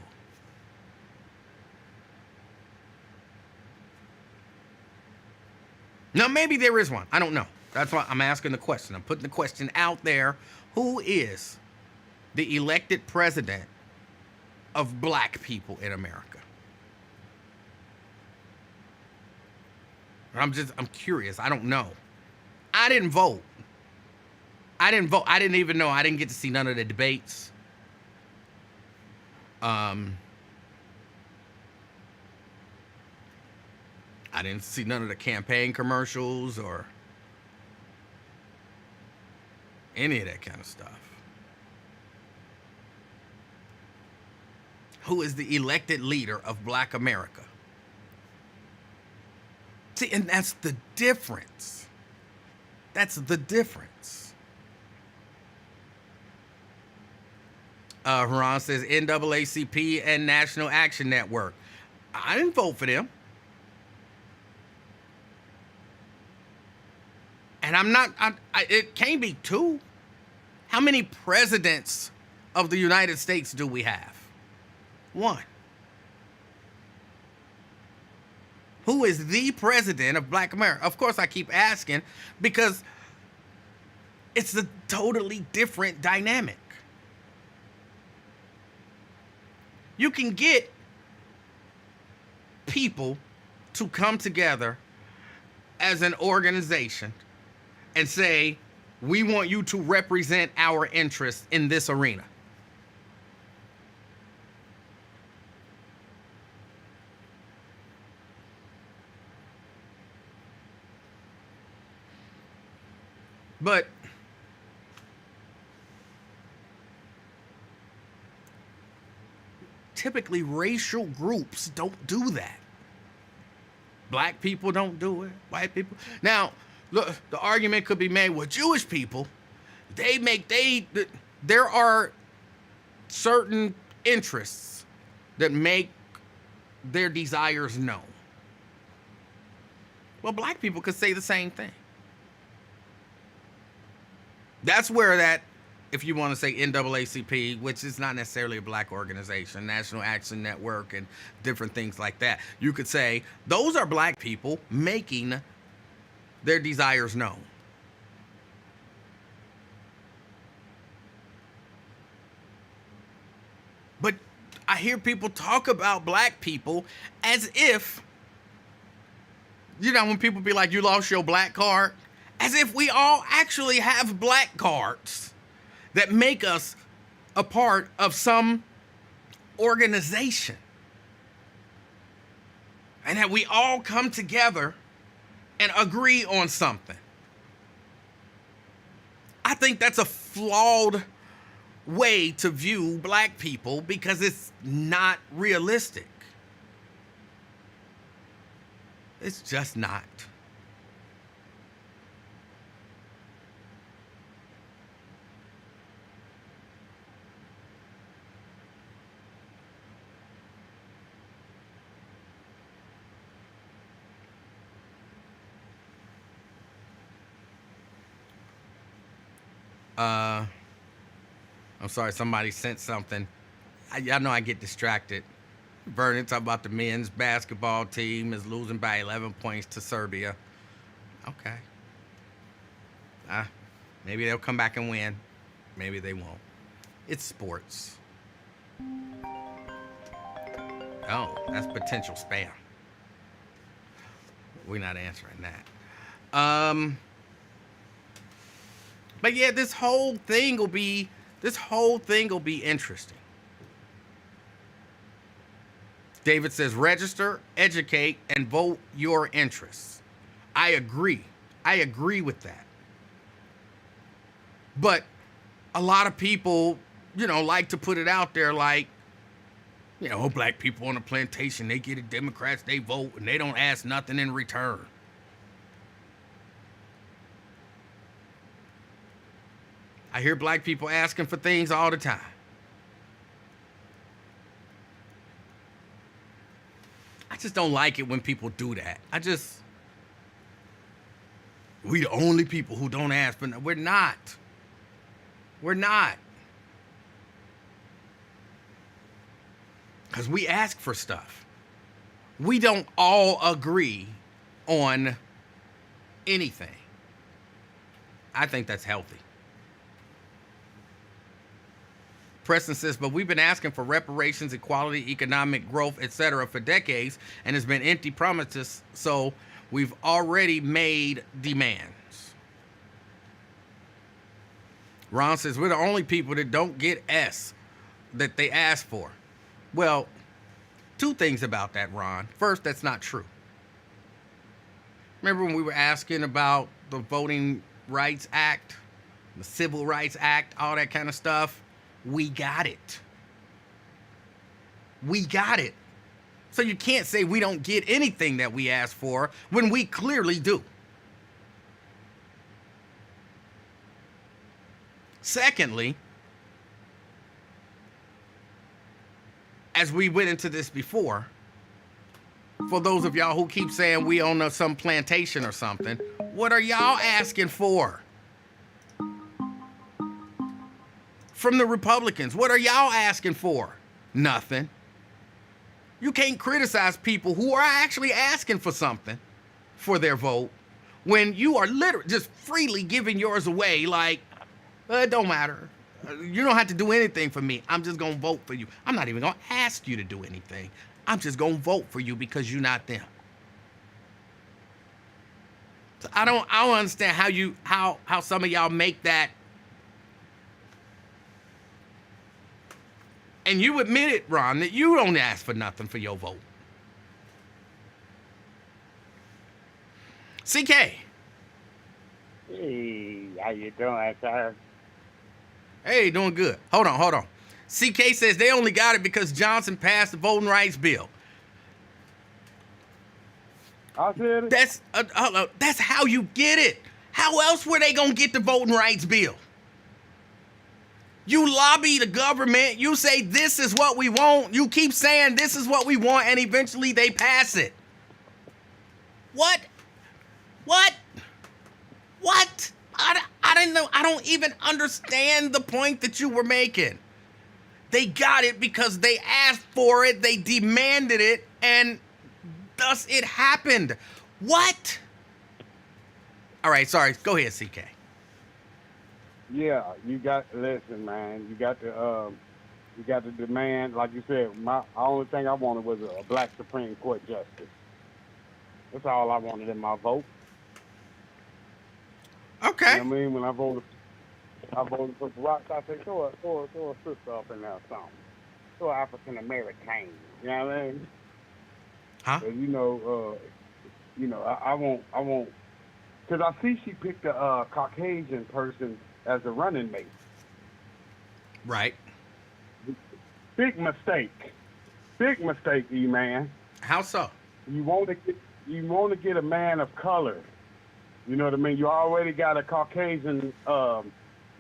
Now, maybe there is one. I don't know. That's why I'm asking the question. I'm putting the question out there. Who is the elected president of black people in America? I'm curious. I don't know. I didn't vote. I didn't even know. I didn't get to see none of the debates. I didn't see none of the campaign commercials or any of that kind of stuff. Who is the elected leader of black America? See, and that's the difference. That's the difference. Haran says NAACP and National Action Network. I didn't vote for them. And I'm not, it can't be two. How many presidents of the United States do we have? One. Who is the president of black America? Of course, I keep asking because it's a totally different dynamic. You can get people to come together as an organization and say, we want you to represent our interests in this arena. But typically racial groups don't do that. Black people don't do it. White people. Now, look, the argument could be made with Jewish people. There are certain interests that make their desires known. Well, black people could say the same thing. That's where that, if you want to say NAACP, which is not necessarily a black organization, National Action Network and different things like that, you could say those are black people making their desires known. But I hear people talk about black people as if, when people be like, you lost your black card, as if we all actually have black cards that make us a part of some organization. And that we all come together and agree on something. I think that's a flawed way to view black people because it's not realistic. It's just not. I'm sorry, somebody sent something. Y'all know I get distracted. Vernon talking about the men's basketball team is losing by 11 points to Serbia. Okay. Maybe they'll come back and win. Maybe they won't. It's sports. Oh, that's potential spam. We're not answering that. But yeah, this whole thing will be interesting. David says, register, educate, and vote your interests. I agree. I agree with that. But a lot of people, like to put it out there like, You know, black people on the plantation, they get it, Democrats, they vote, and they don't ask nothing in return. I hear black people asking for things all the time. I just don't like it when people do that. We the only people who don't ask for, we're not. We're not. Because we ask for stuff. We don't all agree on anything. I think that's healthy. Preston says, but we've been asking for reparations, equality, economic growth, etc. for decades, and it's been empty promises, so we've already made demands. Ron says, we're the only people that don't get S that they ask for. Well, two things about that, Ron. First, that's not true. Remember when we were asking about the Voting Rights Act, the Civil Rights Act, all that kind of stuff? We got it. We got it. So you can't say we don't get anything that we ask for when we clearly do. Secondly, as we went into this before, for those of y'all who keep saying we own some plantation or something, what are y'all asking for? From the Republicans, what are y'all asking for? Nothing. You can't criticize people who are actually asking for something for their vote when you are literally just freely giving yours away like, it don't matter. You don't have to do anything for me. I'm just going to vote for you. I'm not even going to ask you to do anything. I'm just going to vote for you because you're not them. So I don't understand how some of y'all make that. And you admit it, Ron, that you don't ask for nothing for your vote. CK. Hey, how you doing, sir? Hey, doing good. Hold on. CK says they only got it because Johnson passed the voting rights bill. I said it. That's how you get it. How else were they gonna get the voting rights bill? You lobby the government. You say this is what we want. You keep saying this is what we want, and eventually they pass it. What? I didn't know. I don't even understand the point that you were making. They got it because they asked for it, they demanded it, and thus it happened. What? All right, sorry. Go ahead, CK. Yeah, listen, man. You got the demand. Like you said, the only thing I wanted was a black Supreme Court justice. That's all I wanted in my vote. Okay. You know what I mean? When I voted for Barack, I said, throw a sister up in there or something. Throw an African American. You know what I mean? Huh? I won't, because I see she picked a Caucasian person as a running mate. Right. Big mistake, E-Man. How so? You want to get a man of color. You know what I mean? You already got a Caucasian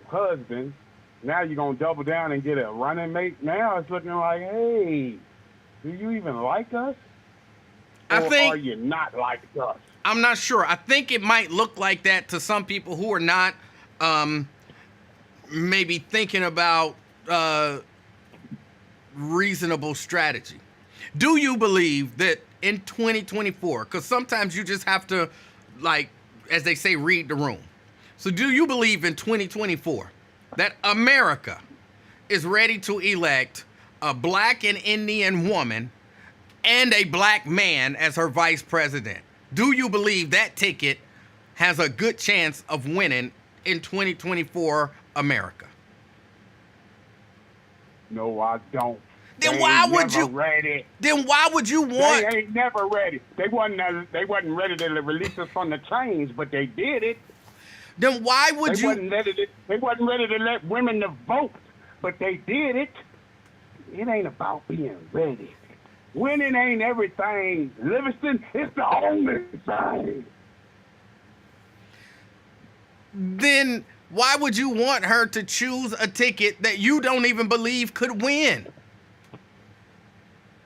husband. Now you're gonna double down and get a running mate. Now it's looking like, hey, do you even like us? Or are you not like us? I'm not sure. I think it might look like that to some people who are not maybe thinking about reasonable strategy. Do you believe that in 2024, because sometimes you just have to, like, as they say, read the room. So do you believe in 2024 that America is ready to elect a black and Indian woman and a black man as her vice president? Do you believe that ticket has a good chance of winning in 2024 America? No, I don't. Then why would you? Ready. Then why would you want? They ain't never ready. They wasn't ready to release us from the chains, but they did it. Then why would you? They wasn't ready to let women to vote, but they did it. it ain't about being ready. Winning ain't everything, Livingston. It's the only thing. Then why would you want her to choose a ticket that you don't even believe could win?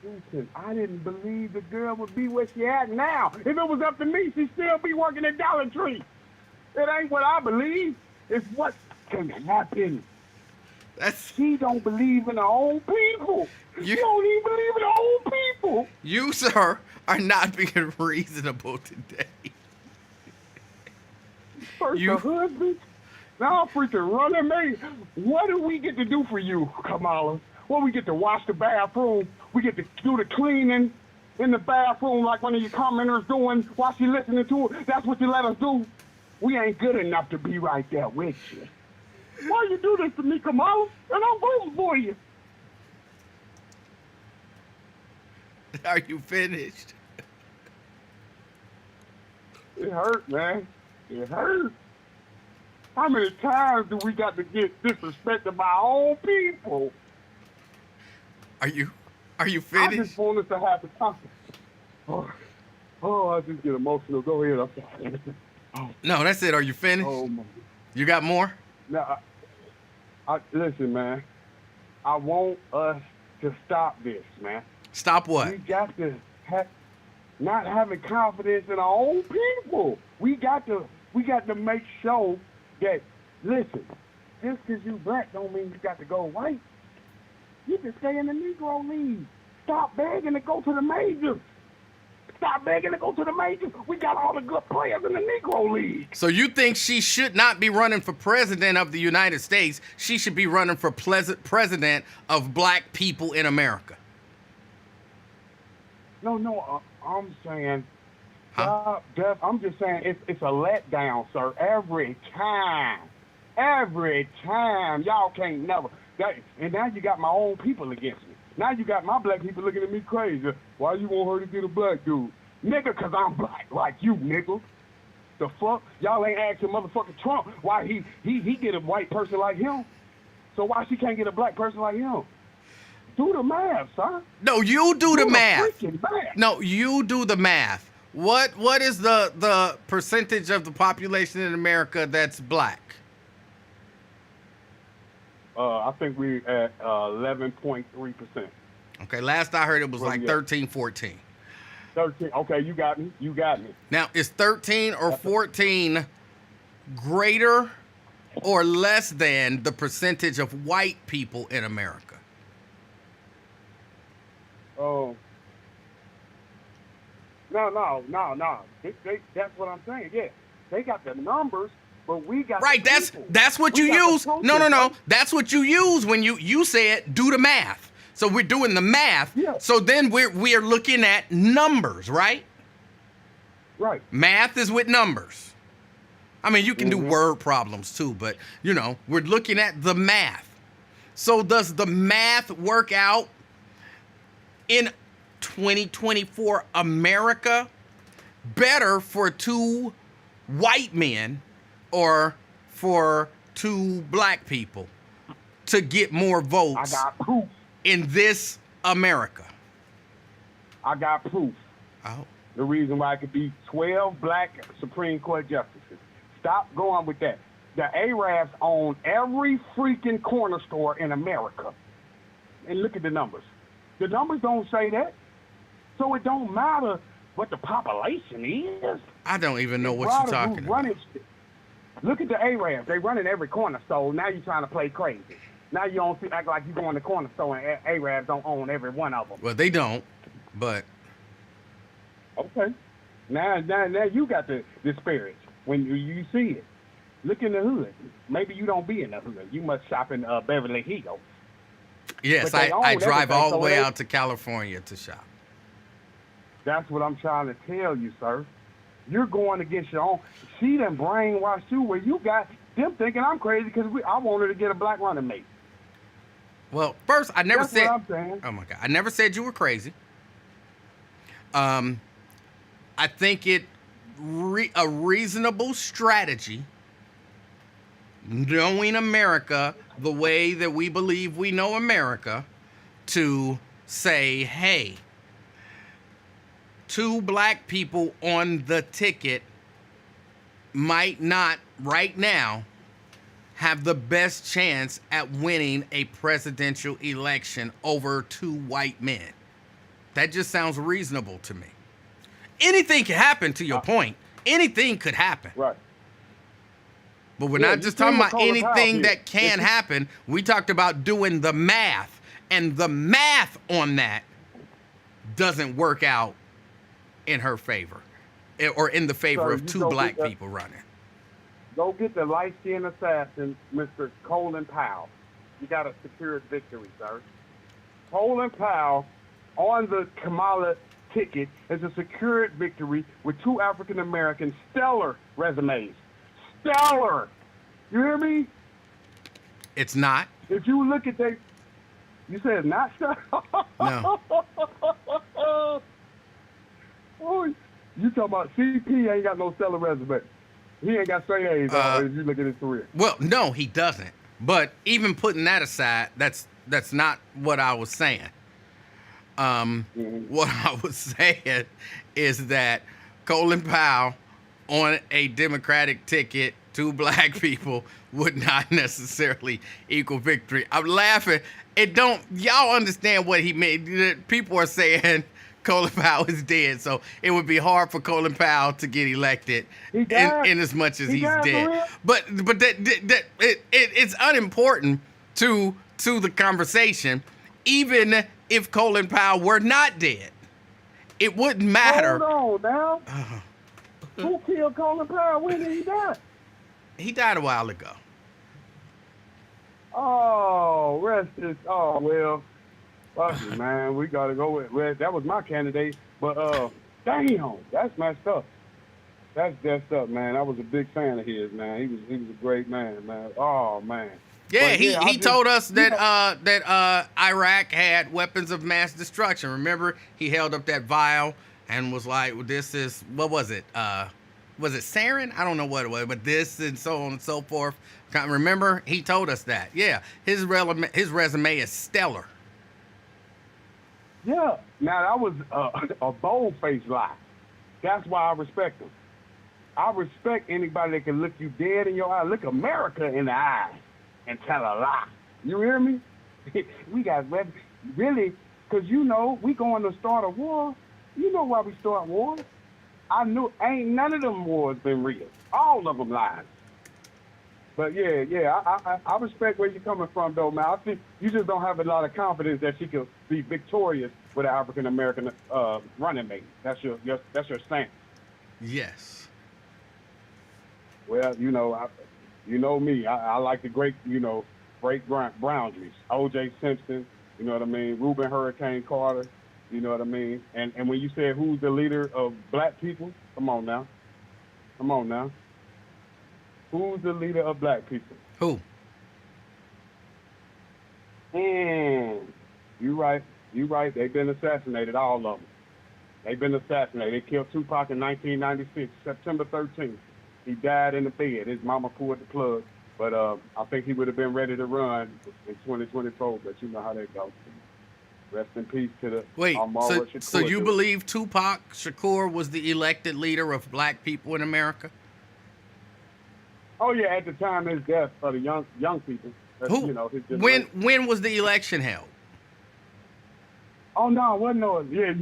Listen, I didn't believe the girl would be where she at now. If it was up to me, she'd still be working at Dollar Tree. It ain't what I believe. It's what can happen. She don't believe in her own people. She don't even believe in her own people. You, sir, are not being reasonable today. First the husband, now freaking running mate. What do we get to do for you, Kamala? Well, we get to wash the bathroom. We get to do the cleaning in the bathroom like one of your commenters doing while she listening to it. That's what you let us do. We ain't good enough to be right there with you. Why you do this to me, Kamala? And I'm voting for you. Are you finished? It hurt, man. It hurt. How many times do we got to get disrespected by our own people? Are you finished? I just want us to have the time. Oh, I just get emotional. Go ahead. I'm sorry. Oh. No, that's it. Are you finished? Oh, my. You got more? No, listen, man. I want us to stop this, man. Stop what? We got to not having confidence in our own people. We got to make sure that, listen, just because you black don't mean you got to go white. You can stay in the Negro League. Stop begging to go to the majors. Stop begging to go to the majors. We got all the good players in the Negro League. So you think she should not be running for president of the United States? She should be running for president of black people in America. No, I'm saying, stop, Jeff. I'm just saying it's a letdown, sir. Every time, y'all can't never. And now you got my own people against me. Now you got my black people looking at me crazy. Why you want her to get a black dude? Nigga, because I'm black like you, nigga. The fuck? Y'all ain't asking motherfucking Trump why he get a white person like him. So why she can't get a black person like him? Do the math, son. No, you do the math. Math. No, you do the math. What is the percentage of the population in America that's black? I think we're at 11.3%. Okay, last I heard it was like 13, 14. 13. Okay, you got me. Now, is 13 or 14 greater or less than the percentage of white people in America? Oh. No. That's what I'm saying. Yeah, they got the numbers, but we got right. That's what you use. No. That's what you use when you said do the math. So we're doing the math. Yeah. So then we're looking at numbers, right? Right. Math is with numbers. I mean, you can do word problems too, but we're looking at the math. So does the math work out in 2024 America better for two white men or for two black people to get more votes? I got proof. In this America? I got proof. Oh. The reason why it could be 12 black Supreme Court justices. Stop going with that. The Arabs own every freaking corner store in America. And look at the numbers. The numbers don't say that. So it don't matter what the population is. I don't even know what you're talking about. Look at the Arabs. They run in every corner store. Now you're trying to play crazy. Now you don't act like you go in the corner store and Arabs don't own every one of them. Well, they don't, but... Okay. Now you got the disparage when you see it. Look in the hood. Maybe you don't be in the hood. You must shop in Beverly Hills. Yes, I drive all the way out to California to shop. That's what I'm trying to tell you, sir. You're going against your own. She done brainwashed you where you got them thinking I'm crazy because I wanted to get a black running mate. Well, first, I never said... What I'm saying. Oh, my God. I never said you were crazy. I think a reasonable strategy, knowing America the way that we believe we know America, to say, hey, 2 black people on the ticket might not right now have the best chance at winning a presidential election over 2 white men. That just sounds reasonable to me. Anything can happen, to your point. Anything could happen. Right. But we're Yeah, not you just see talking what about Colin Powell anything did. that can happen. We talked about doing the math. And the math on that doesn't work out in her favor. Or in the favor So of you 2 go black get the- people running. Go get the light-skinned assassin, Mr. Colin Powell. You got a secured victory, sir. Colin Powell on the Kamala ticket is a secured victory with 2 African-American stellar resumes. Stellar. You hear me? It's not. If you look at that, you said not stellar? No. Boy, you talking about CP ain't got no stellar resume. He ain't got straight A's if you look at his career. Well, no, he doesn't. But even putting that aside, that's not what I was saying. What I was saying is that Colin Powell on a Democratic ticket, 2 black people would not necessarily equal victory. I'm laughing. Y'all understand what he meant. People are saying Colin Powell is dead, so it would be hard for Colin Powell to get elected in as much as he's dead. But it's unimportant to the conversation, even if Colin Powell were not dead. It wouldn't matter. Hold on now. Who killed Colin Powell? When did he die? He died a while ago. Oh, well, fuck it, man. We gotta go with that was my candidate, but damn, that's messed up. That's messed up, man. I was a big fan of his, man. He was a great man, man. Oh man. Yeah, But, he told us that Iraq had weapons of mass destruction. Remember, he held up that vial and was like, well, "This is what was it? Was it sarin? I don't know what it was, but this and so on and so forth." Remember, he told us that. Yeah, his resume is stellar. Yeah. Now that was a bold-faced lie. That's why I respect him. I respect anybody that can look you dead in your eye, look America in the eye, and tell a lie. You hear me? We got really, because we going to start a war. You know why we start wars? I knew ain't none of them wars been real. All of them lies. But I respect where you're coming from, though, man. I think you just don't have a lot of confidence that she could be victorious with an African American running mate. That's your stance. Yes. Well, you know me. I like the great boundaries. O.J. Simpson. You know what I mean. Reuben Hurricane Carter. You know what I mean. And when you said who's the leader of black people, come on now. Who's the leader of black people? Who? You right. They've been assassinated, all of them. They've been assassinated. They killed Tupac in 1996, September 13th. He died in the bed. His mama pulled the plug. But I think he would have been ready to run in 2024, but you know how that goes. Rest in peace to the Amara Shakur. So you believe Tupac Shakur was the elected leader of black people in America? Oh yeah, at the time of his death for the young people. Who? His generation. When was the election held? Oh no, wasn't no. Yeah,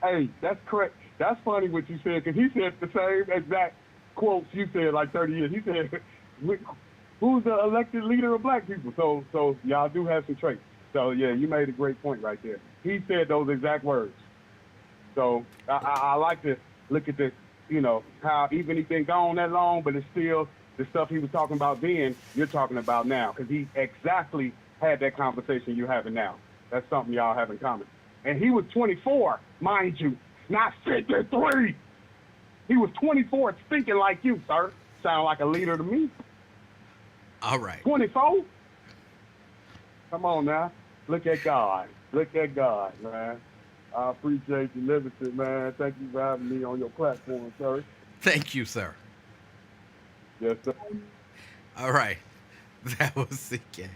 hey, that's correct. That's funny what you said, because he said the same exact quotes you said like 30 years. He said, "Who's the elected leader of black people?" So y'all do have some traits. So yeah, you made a great point right there. He said those exact words. So I like to look at this, how even he's been gone that long, but it's still the stuff he was talking about then, you're talking about now, because he exactly had that conversation you're having now. That's something y'all have in common. And he was 24, mind you, not 53. He was 24 thinking like you, sir. Sound like a leader to me. All right. 24? Come on now. Look at God. Look at God, man. I appreciate you, Livingston, man. Thank you for having me on your platform, sir. Thank you, sir. Yes, sir. All right. That was CK.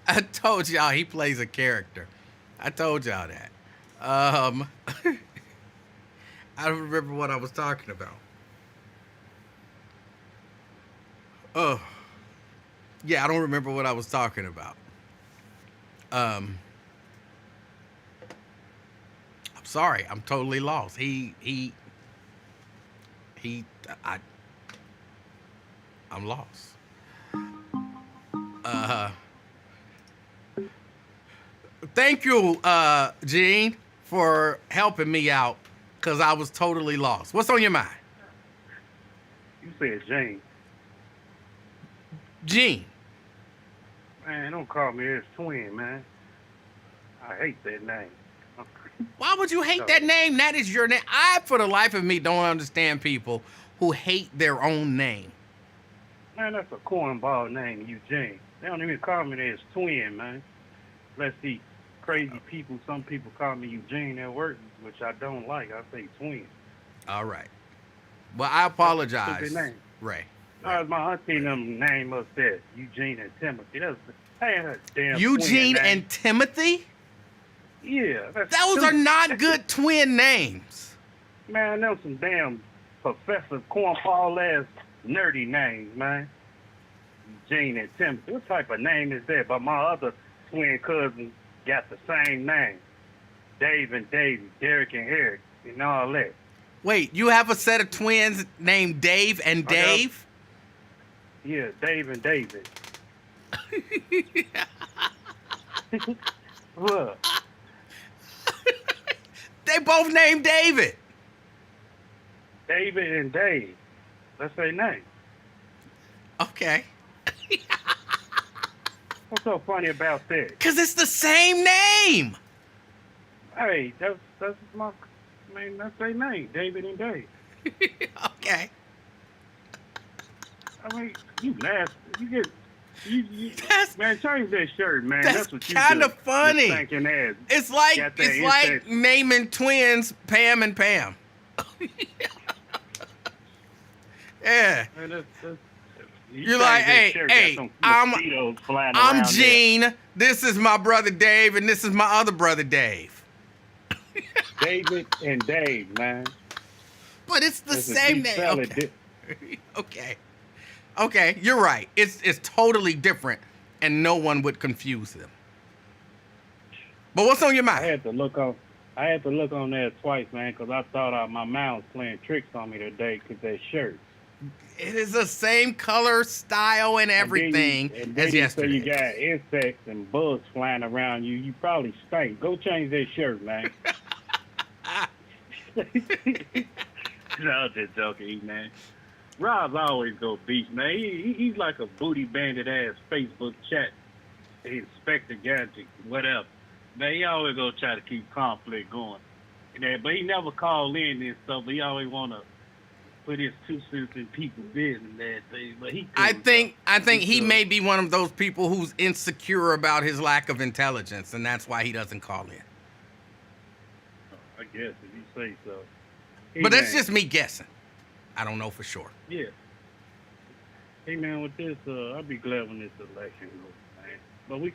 I told y'all he plays a character. I told y'all that. Um, I don't remember what I was talking about. Oh, yeah, I don't remember what I was talking about. Um, I'm sorry, I'm totally lost. He, I, I'm lost. Uh, Thank you, Gene, for helping me out because I was totally lost. What's on your mind, You said Jane. Gene? Man, don't call me his twin, man. I hate that name. Why would you hate that name? That is your name. I, for the life of me, don't understand people who hate their own name. Man, that's a cornball name, Eugene. They don't even call me his twin, man. Let's see. Crazy people, some people call me Eugene at work, which I don't like. I say twin. All right. Well, I apologize, Stupid name. Ray. My auntie and them name us that Eugene and Timothy. That's damn Eugene twin name. and Timothy? Yeah, that's Those are stupid. not good twin names. Man, them some damn professor cornball ass nerdy names, man. Eugene and Timothy. What type of name is that? But my other twin cousins got the same name. Dave and Davey, Derek and Eric, and all that. Wait, you have a set of twins named Dave and I know. Dave? Yeah, Dave and David. What? They both named David. David and Dave. That's their name. Okay. What's so funny about that? Because it's the same name. Hey, that's that's their name, David and Dave. Okay. I mean, you nasty. That's Man, change that shirt, man. that's That's what you kinda do. funny. You stinking ass. it's like Got that it's like insect. naming twins Pam and Pam. Yeah. Man, you You're like, change that hey, shirt, hey, got some I'm mosquitoes flying I'm around there. Gene. This is my brother Dave, and this is my other brother Dave. David and Dave, man. But it's the It's a same deep name. salad Okay. dip. Okay. Okay, you're right. It's totally different, and no one would confuse them. But what's on your I mind? had to look on there twice, man, because I thought my mom was playing tricks on me today because that shirt. It is the same color, style, and everything And then as you yesterday. say you got insects and bugs flying around you. You probably stink. Go change that shirt, man. No, I'm just joking, man. Rob's always go beach, man. He's like a booty bandit ass Facebook chat inspector gadget, whatever. Man, he always go try to keep conflict going. But he never call in and stuff. But he always wanna put his 2 cents in people's business and that thing. But he, I think He's he cool. may be one of those people who's insecure about his lack of intelligence, and that's why he doesn't call in. I guess if you say so. But Hey, that's man. just me guessing. I don't know for sure. Yeah. Hey man, with this, I'll be glad when this election goes, man. But we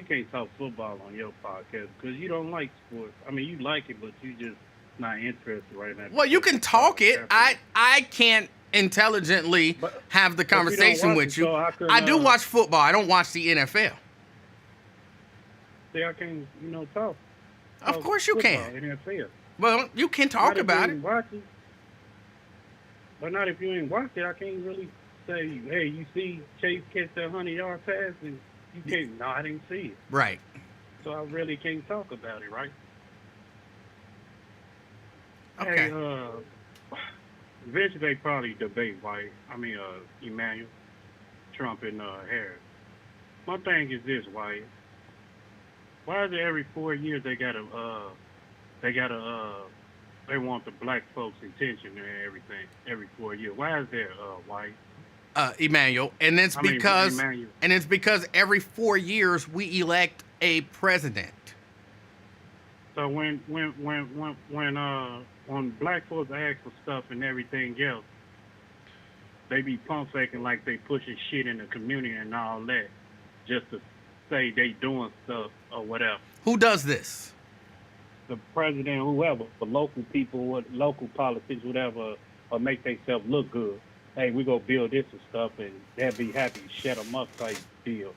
can't talk football on your podcast because you don't like sports. I mean, you like it, but you just not interested right now. Well, you can talk it. I can't intelligently But- have the but you don't conversation watch with it, you. so how can, I do watch football. I don't watch the NFL. See, I can, talk. Of Talk course you football, can. NFL. Well, you can talk Not if you about it. ain't watch it. But not if you ain't watched it. I can't really say, hey, you see Chase catch that 100-yard pass, and you can't. No, I didn't see it. Right. So I really can't talk about it, right? Okay. Hey, eventually they probably debate Emanuel, Trump and Harris. My thing is this, White. Why is it every 4 years they want the black folks' attention and everything every 4 years? Why is that, White? Emmanuel, and it's because Emanuel. every 4 years we elect a president. So when black folks ask for stuff and everything else, they be pump faking like they pushing shit in the community and all that, just to say they doing stuff or whatever. Who does this? The president, whoever, the local people, local politicians, whatever, or make themselves look good. Hey, we gonna build this and stuff, and they'll be happy to shut them up type deal.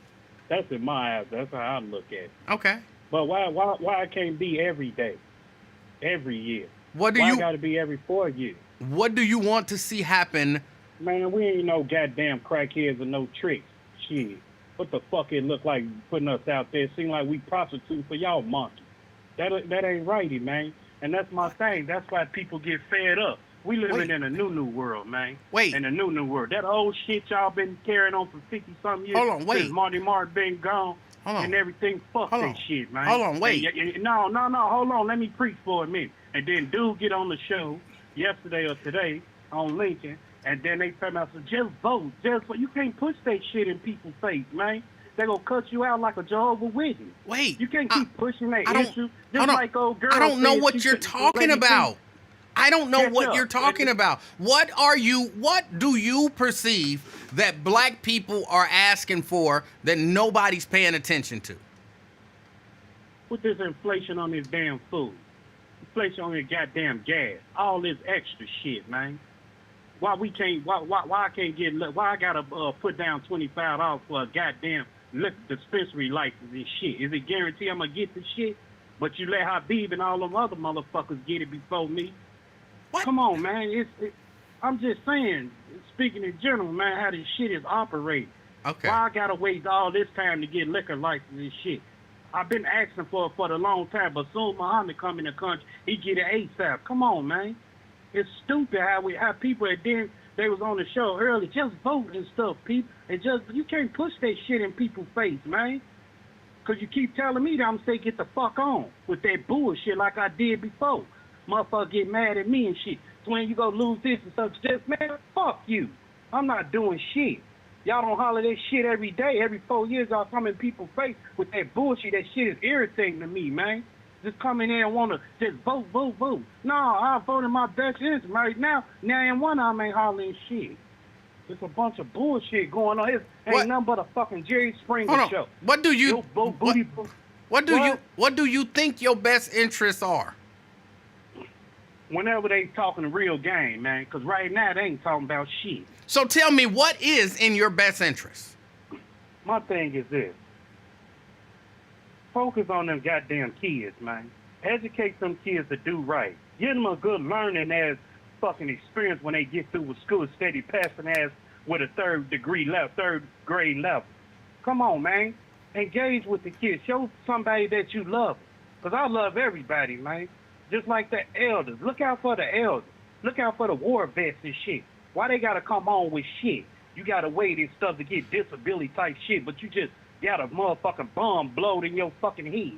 That's in my eyes. That's how I look at it. Okay. But why it can't be every day, every year? What do Why you it gotta be every 4 years? What do you want to see happen? Man, we ain't no goddamn crackheads or no tricks. Shit. What the fuck it look like putting us out there? Seem like we prostitute for y'all monkeys. That ain't righty, man. And that's my thing. That's why people get fed up. We living in a new world, man. Wait. In a new world. That old shit y'all been carrying on for 50-something years. Hold on, wait. Since Marty Martin been gone. Hold on. And everything. Fuck Hold that on. shit, man. Hold on, wait. No. Hold on. Let me preach for a minute. And then dude get on the show yesterday or today on Lincoln. And then they tell me, so just vote. Just vote. You can't push that shit in people's face, man. They're going to cut you out like a Jehovah's Witness. Wait. You can't keep pushing that I don't- issue. hold Just on. like old girl I don't know said what she you're couldn't talking let me about. think. I don't know Catch what up. you're talking about. What do you perceive that black people are asking for that nobody's paying attention to? Put this inflation on this damn food. Inflation on this goddamn gas. All this extra shit, man. Why I can't get, why I gotta put down $25 for a goddamn liquor dispensary license and shit? Is it guaranteed I'm gonna get the shit? But you let Habib and all them other motherfuckers get it before me. What? Come on, man. I'm just saying, speaking in general, man, how this shit is operating. Okay. Why I gotta wait all this time to get liquor license and shit? I've been asking for it for a long time, but soon Muhammad come in the country, he get it ASAP. Come on, man. It's stupid how people at then they was on the show early, just vote and stuff, people. And just you can't push that shit in people's face, man. Cause you keep telling me that I'm saying get the fuck on with that bullshit like I did before. Motherfucker get mad at me and shit. So when you go lose this and stuff, just man, fuck you. I'm not doing shit. Y'all don't holler that shit every day. Every 4 years y'all come in people's face with that bullshit. That shit is irritating to me, man. Just come in there and want to just vote. No, I vote in my best interest right now. Now and one of them ain't hollering shit. There's a bunch of bullshit going on. It What? ain't nothing but a fucking Jerry Springer Hold on. show. What do you what do you think your best interests are? Whenever they talking real game, man, because right now they ain't talking about shit. So tell me, what is in your best interest? My thing is this. Focus on them goddamn kids, man. Educate them kids to do right. Give them a good learning as fucking experience when they get through with school, steady passing ass with a third grade level. Come on, man. Engage with the kids. Show somebody that you love. Because I love everybody, man. Just like the elders. Look out for the elders. Look out for the war vets and shit. Why they gotta come on with shit? You gotta wait and stuff to get disability type shit, but you just got a motherfucking bomb blowed in your fucking head.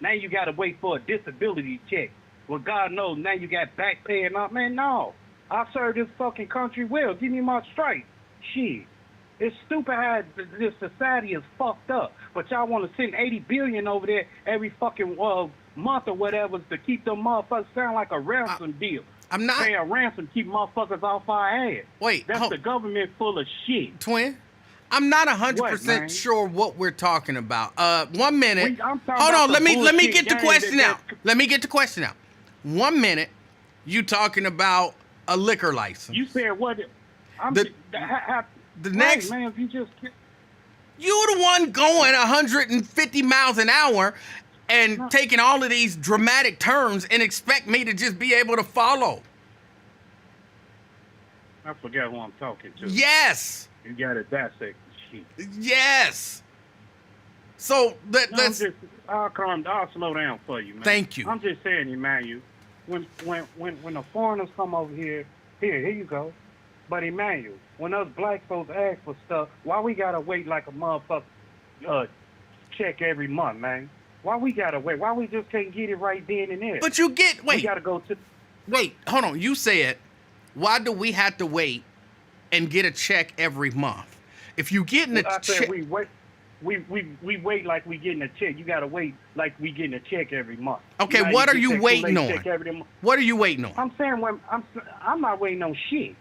Now you gotta wait for a disability check. Well, God knows now you got back pay and all. Man, no. I served this fucking country well. Give me my stripes. Shit. It's stupid how this society is fucked up. But y'all want to send $80 billion over there every fucking month or whatever to keep them motherfuckers sound like a ransom deal. I'm not Pay a ransom, keep motherfuckers off our ass. Wait, That's the government full of shit. Twin. I'm not 100% What, man? sure what we're talking about. 1 minute. I'm talking Hold about on, the let me bullshit get the game question that- out. Let me get the question out. 1 minute, you talking about a liquor license. You said what? The next, man, if you just you're the one going 150 miles an hour and taking all of these dramatic turns and expect me to just be able to follow. I forgot who I'm talking to. Yes. You got to dissect the shit. Yes. So let's. I'll slow down for you, man. Thank you. I'm just saying, Emmanuel, when the foreigners come over here you go. But Emmanuel, when us black folks ask for stuff, why we gotta wait like a motherfucker check every month, man? Why we gotta wait? Why we just can't get it right then and there? But you get We wait. gotta go to. Wait, hold on. You said, why do we have to wait and get a check every month? If you getting a I said check, we wait. We wait like we getting a check. You gotta wait like we getting a check every month. Okay, You know, what get are you that waiting Kool-Aid on? check every month. what are you waiting on? I'm saying I'm not waiting on shit.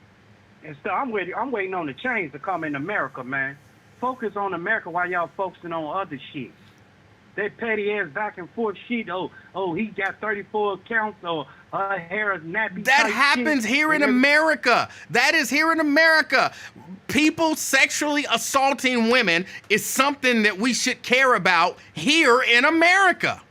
And so I'm waiting on the change to come in America, man. Focus on America while y'all focusing on other shit. That petty ass back and forth shit. Oh, he got 34 accounts. Or her hair is nappy. That type happens shit. here in And America. That is here in America. People sexually assaulting women is something that we should care about here in America.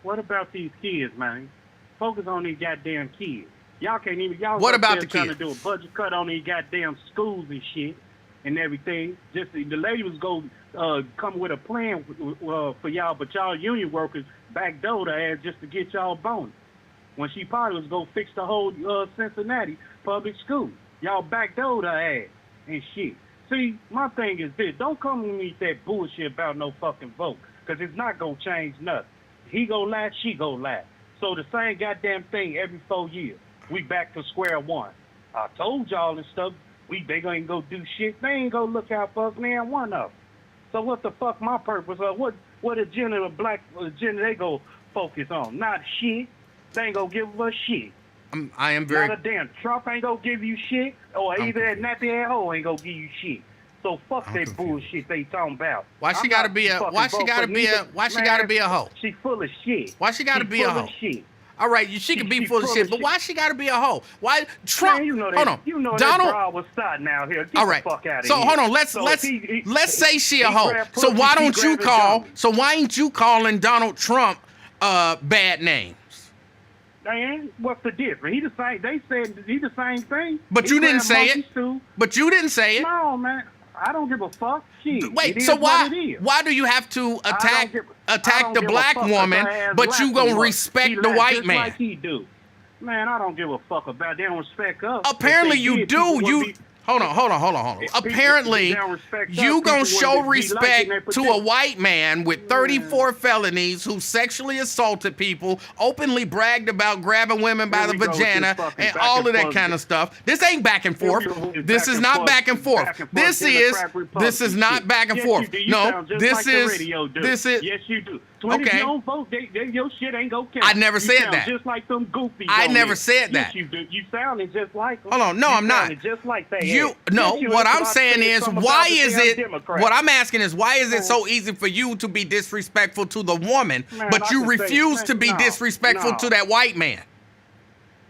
What about these kids, man? Focus on these goddamn kids. Y'all can't even. Y'all What up about there the trying kids? to do a budget cut on these goddamn schools and shit and everything. Just the lady was going come with a plan for y'all, but y'all union workers backdoored her ass just to get y'all bonus. When she probably was gonna fix the whole Cincinnati public school, y'all backdoored her ass and shit. See, my thing is this: don't come with me with that bullshit about no fucking vote, because it's not gonna change nothing. He gonna lie, she gonna lie. So the same goddamn thing every 4 years. We back to square one. I told y'all and stuff. They ain't go do shit. They ain't go look out for us, man. One of them. So what the fuck my purpose? What agenda, a black agenda they go focus on? Not shit. They ain't gonna give us shit. I am very. Not a damn Trump ain't gonna give you shit, or either that nappy ass hoe ain't gonna give you shit. So fuck I'm that confused. bullshit they talking about. Why she I'm gotta not be a? fucking Why she vote gotta for be a? neither. Why she Man, gotta be a hoe? She full of shit. Why she gotta be a full hoe? of shit. All right, she could be She full of shit, but shit. why she gotta be a hoe? Why Trump? Man, you know that. Hold on, You know Donald. that broad was starting out here. Get All right. the fuck out of So here. hold on. Let's So let's if he- let's say she a he hoe. grabbed So pussy, why she don't you grabbing call? Johnny. So why ain't you calling Donald Trump bad names? Man, what's the difference? He the same. They said he the same thing. But He you didn't grabbed say monkeys it. too. But you didn't say it. No, man. I don't give a fuck. Shit. It Wait. is So what it is. why do you have to I attack don't the give a black fuck woman, if her ass but you laugh gonna or what. respect He the laugh white just man? like he do. Man, I don't give a fuck about. They don't respect us. Apparently If they you did, do. people would You be- hold on. If people Apparently don't respect us, you gonna people show wouldn't be respect liking their to a position. white man with 34 felonies who sexually assaulted people, openly bragged about grabbing women by Here the we go with this vagina, fucking and back all and of that forth. kind of stuff. This ain't back and Here we forth. go with This back is and not forth, back and forth. back and forth, This is Democrat, Republican not shit. back and Yes, forth. You do. You No, sound just this like the is radio do. this is. Yes, you do. 20 Okay. If you don't vote, your shit ain't gonna count. I never You said sound that. Just like them goofies. I on never there. said that. Yes, you do. You sounded just like them. Hold on, no, You I'm not. sounded Just like they. You ass. no. Yes, you What is. I'm I saying said is, something why about the is damn it? Democrats. What I'm asking is, why is it so easy for you to be disrespectful to the woman, Man, but I you can say- refuse man, to be no, disrespectful no. to that white man?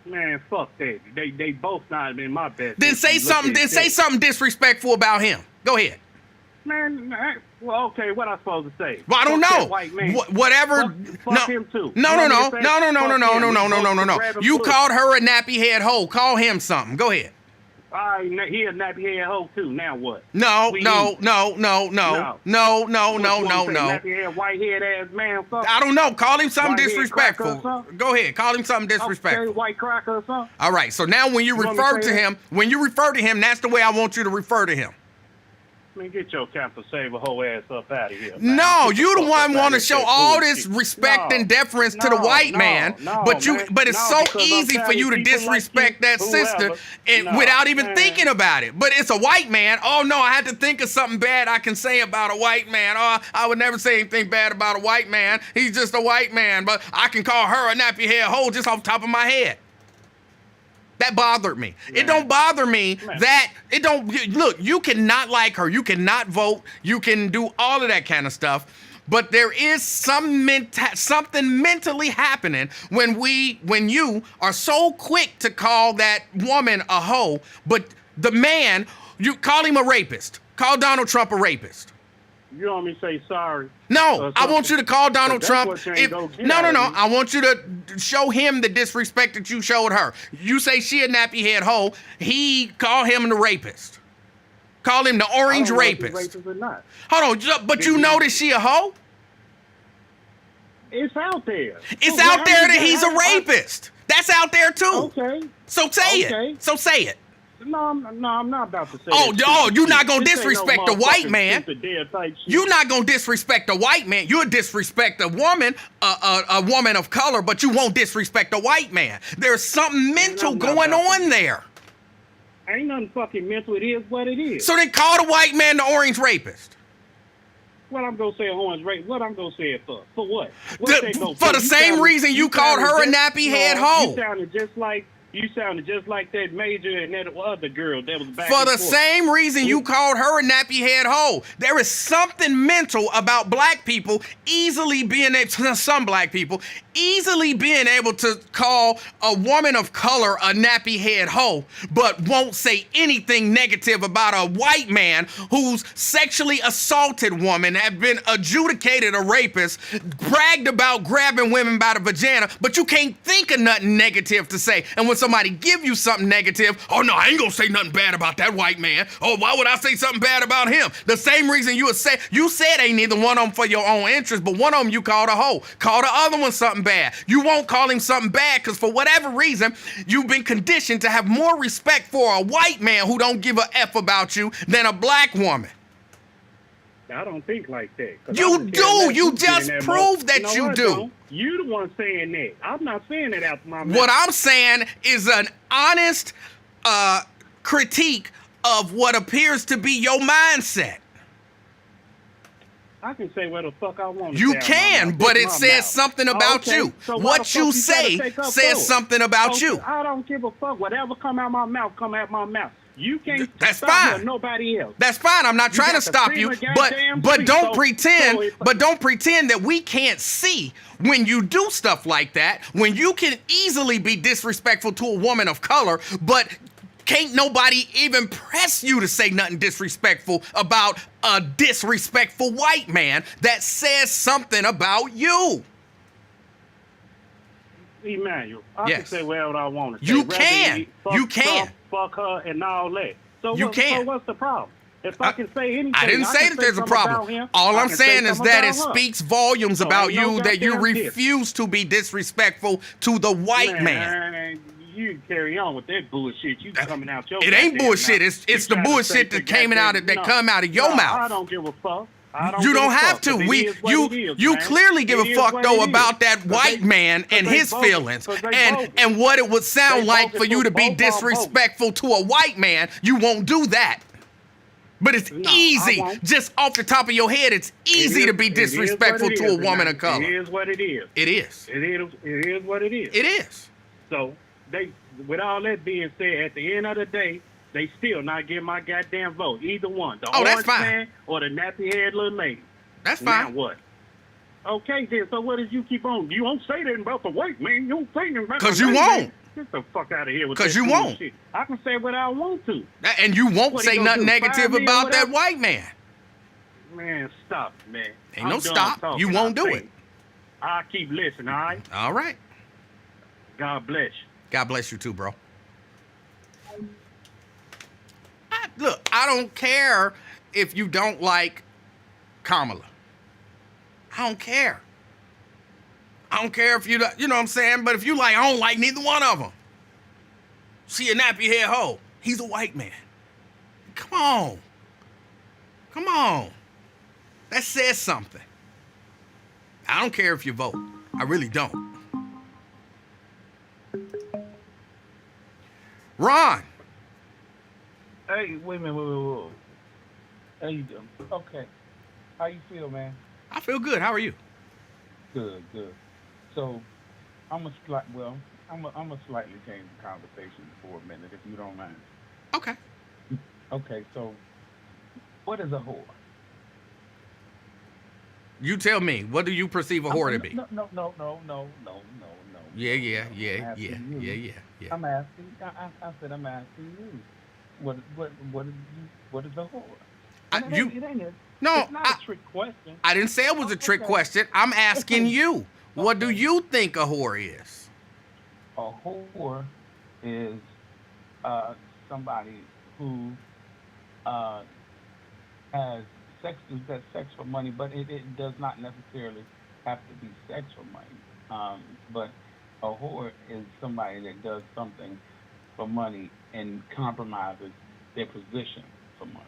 Man, fuck that. They both not in my best. Then interest. say Look something. at Then it say this. something disrespectful about him. Go ahead. Man, well, okay, what I supposed to say? Well, I don't Fuck that know. white man. Whatever. Fuck him too. No, You no, want me no, to say? no, no, no, no, Fuck no, him. no, We no, no, both no, no, no. grabbing You pussy. called her a nappy head hoe. Call him something. Go ahead. All right, he a nappy head hoe too. Now what? No, We no, eat. no, no, no, no, no, no, What no, you no, wanna say, no. Nappy head, white head ass man. Fuck. I don't know. Call him something White-head cracker or disrespectful. something? Go ahead. Call him something Okay, disrespectful. white cracker or something. All right. So now when you want me to refer say to that? him, that's the way I want you to refer to him. Man, get your camper save a whole ass up out of here. Man. No, Get the you the fuck one up want outta to here show with that all this bullshit. respect No, and deference to the no, white no, man, no, but man. it's No, so because I'm easy for telling you to people like disrespect you, that sister whoever. and No, without even man. thinking about it. But it's a white man. Oh no, I had to think of something bad I can say about a white man. Oh, I would never say anything bad about a white man. He's just a white man, but I can call her a nappy head hoe just off the top of my head. That bothered me. Man. It don't bother me Man. that it don't look, you cannot like her, you cannot vote, you can do all of that kind of stuff. But there is something mentally happening when you are so quick to call that woman a hoe, but the man, you call him a rapist. Call Donald Trump a rapist. You want me to say sorry? No, I want you to call Donald That's Trump. what you ain't gonna get No. out of me. I want you to show him the disrespect that you showed her. You say she a nappy head hoe. He call him the rapist. Call him the orange I don't know if he's rapist. racist or not. Hold on, but you know that she a hoe? It's out there. It's So out why there you that get- he's a rapist. That's out there too. Okay. So say Okay. it. So say it. No, I'm not about to say Oh, that. oh, you not gonna This ain't no disrespect the white motherfucking man. truth or dare type shit. You're not gonna disrespect a white man. You'll disrespect a woman, a woman of color, but you won't disrespect a white man. There's something mental not going about on there. Ain't nothing fucking mental. It is what it is. So then call the white man the orange rapist. What I'm gonna say orange rape? What I'm gonna say it for? For what? For the same reason you called her a nappy head hoe. You sounded just like You sounded just like that Major and that other girl that was back For and the forth. same reason you called her a nappy head hoe. There is something mental about black people easily being able to, some black people, easily being able to call a woman of color a nappy head hoe, but won't say anything negative about a white man who's sexually assaulted woman, have been adjudicated a rapist, bragged about grabbing women by the vagina, but you can't think of nothing negative to say. And when somebody give you something negative, oh no, I ain't gonna say nothing bad about that white man. Oh, why would I say something bad about him? The same reason you said ain't neither one of them for your own interest, but one of them you called a hoe. Call the other one something bad. You won't call him something bad because for whatever reason, you've been conditioned to have more respect for a white man who don't give a F about you than a black woman. I don't think like that. 'Cause You I don't do. care unless You get just in that proved that No, you I do. don't. You the one saying that. I'm not saying that out my mouth. What I'm saying is an honest critique of what appears to be your mindset. I can say what the fuck I want to You say out my can, mouth. but It's it my says mouth. something about Okay, you. so why the What fuck you gotta say take up says for? something about Okay, you. I don't give a fuck. Whatever come out my mouth, come out my mouth. You can't That's stop fine. me or nobody else. That's fine. I'm not You trying to got the stop you, freedom of but goddamn but speech, don't so don't pretend that we can't see when you do stuff like that. When you can easily be disrespectful to a woman of color, but can't nobody even press you to say nothing disrespectful about a disrespectful white man that says something about you. Emanuel, I can Yes. say whatever I want to say. You Rather can. he fuck You can. Trump, fuck her, and all that. So You what, can. So what's the problem? If I can say anything, I didn't say can that there's a something problem. about him, All I I'm can say saying is something that it about her. speaks volumes So about ain't no you that you goddamn diff. refuse to be disrespectful to the white man. You carry on with that bullshit. You coming out your It ain't goddamn bullshit. mouth. It's You the trying to bullshit say that the came out goddamn- that no, come out of your no, mouth. I don't give a fuck. You don't have to. You clearly give a fuck though about that white man and his feelings and what it would sound like for you to be disrespectful to a white man. You won't do that. But it's No, I easy, won't. just off the top of your head, it's easy to be disrespectful to a woman of color. It is what it is. It is. It is what it is. It is. So with all that being said, at the end of the day, they still not get my goddamn vote. Either one, the Oh, that's orange fine. man or the nappy head little lady. That's Now fine. what? Okay, then. So what did you keep on? You won't say that about the white man. You don't say that about 'Cause the you white won't. man. Get the fuck out of here with 'Cause that you won't. bullshit. I can say what I want to. And you won't What he say gonna nothing do, fire negative me or about that whatever? white man. Man, stop, man. Ain't I'm no done stop. talking. You won't I do think. it. I'll keep listening, all right? All right. God bless you. God bless you too, bro. Look, I don't care if you don't like Kamala. I don't care. I don't care if you know what I'm saying? But if you like, I don't like neither one of them. She a nappy head hoe. He's a white man. Come on. Come on. That says something. I don't care if you vote. I really don't. Ron. Hey, wait a minute, wait. How you doing? Okay. How you feel, man? I feel good. How are you? Good. So, I'm a slightly change the conversation for a minute, if you don't mind. Okay. Okay, so, what is a whore? You tell me. What do you perceive a whore to be? No. Yeah. I'm asking. I said I'm asking you. What is a whore? And No, it's not a trick question. I didn't say it was a trick Okay. question. I'm asking you. What do Okay. you think a whore is? A whore is somebody who has sex for money, but it does not necessarily have to be sex for money. But a whore is somebody that does something for money and compromises their position for money.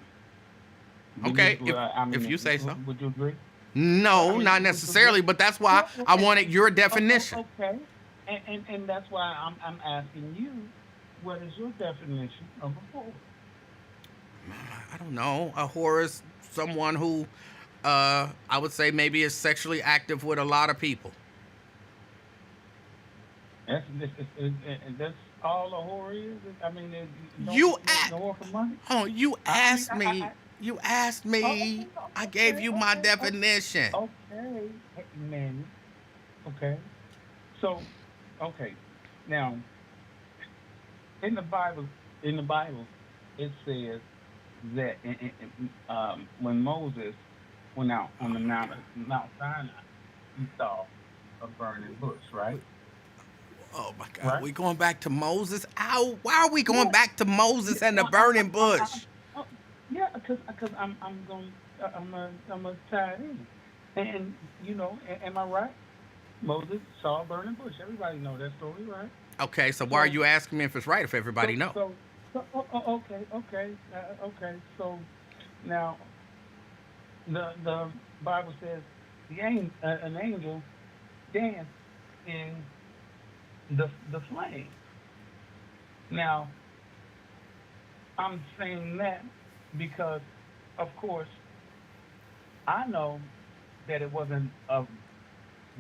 Okay, if you say so. Would you agree? No, I mean, not necessarily, but that's why I wanted your definition. Okay, and that's why I'm asking you, what is your definition of a whore? I don't know. A whore is someone who, I would say maybe is sexually active with a lot of people. That's all a whore is. I mean, You the whore for money. you I mean, asked me. You asked me. I gave you my definition. okay, hey, man, okay. So, okay, now in the Bible, in the Bible, it says that when Moses went out on the Mount Sinai, he saw a burning bush, right? Oh my God, Right? we going back to Moses? Ow, why are we going Yeah. back to Moses and the I, burning bush? oh, yeah, because I'm going I'm gonna tie it in, and you know, am I right? Moses saw a burning bush. Everybody know that story, right? Okay, so why are So you asking me if it's right if everybody so know? so, okay. So now the Bible says an angel danced in the flame. Now I'm saying that because, of course, I know that it wasn't a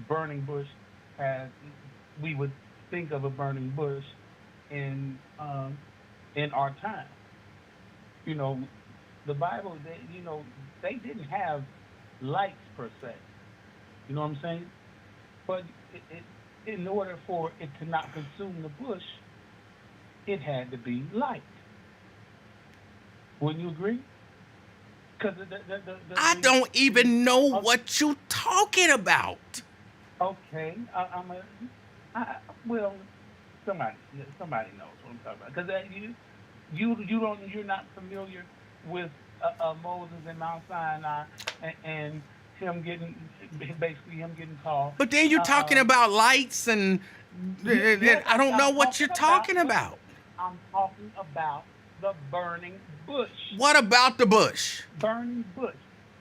burning bush as we would think of a burning bush in our time. You know, the Bible, they didn't have lights per se. You know what I'm saying? But in order for it to not consume the bush, it had to be light. Wouldn't you agree? Because I don't even know what you talking about. okay, well, somebody knows what I'm talking about. Because you're not familiar with Moses and Mount Sinai and him getting called. But then you're talking about lights and Yes, I don't know I'm what you're talking about. I'm talking about the burning bush. What about the bush? Burning bush.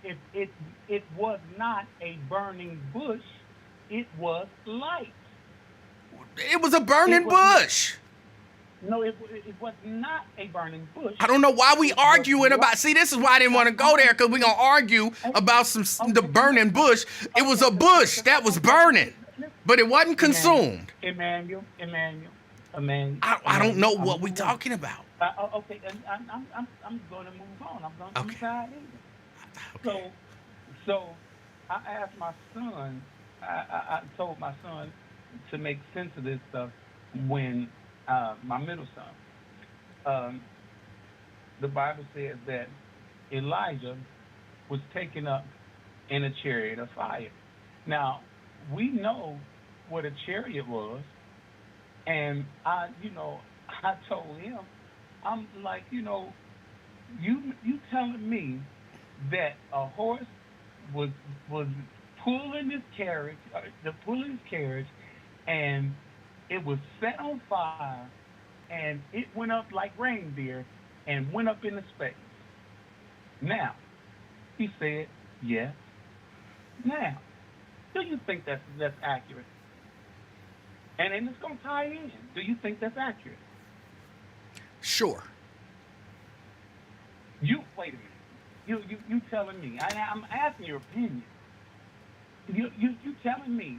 If it was not a burning bush, it was light. It was a burning It was bush. No, it was not a burning bush. I don't know why we It was arguing about. See, this is why I didn't want to go there, because we're gonna argue about the burning bush. It was a bush that was burning, but it wasn't consumed. Emmanuel. I don't know what we talking about. Okay, and I'm going to move on. I'm going to Okay. decide in. So I asked my son. I told my son to make sense of this stuff when my middle son. The Bible says that Elijah was taken up in a chariot of fire. Now we know what a chariot was, and I told him, I'm like, you telling me that a horse was pulling his carriage, and it was set on fire, and it went up like reindeer and went up into space. Now, he said, yes. Now, do you think that's accurate? And then it's going to tie in. Do you think that's accurate? Sure. Wait a minute. You telling me? I'm asking your opinion. You telling me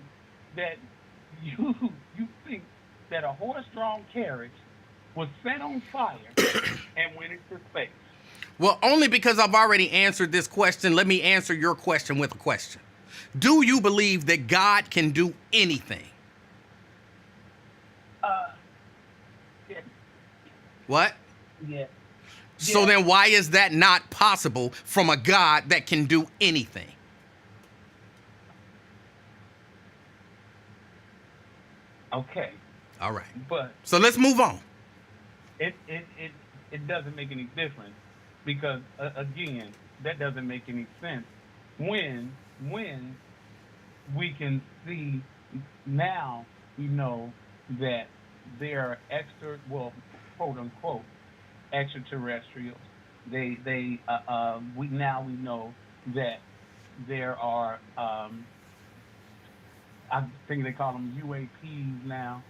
that you think that a horse-drawn carriage was set on fire and went into space? Well, only because I've already answered this question. Let me answer your question with a question. Do you believe that God can do anything? Yeah. What? Yeah. So then why is that not possible from a God that can do anything? Okay. All right. But So let's move on. it doesn't make any difference because again, that doesn't make any sense when we can see now. We know that there are quote unquote extraterrestrials. We know that there are I think they call them UAPs now,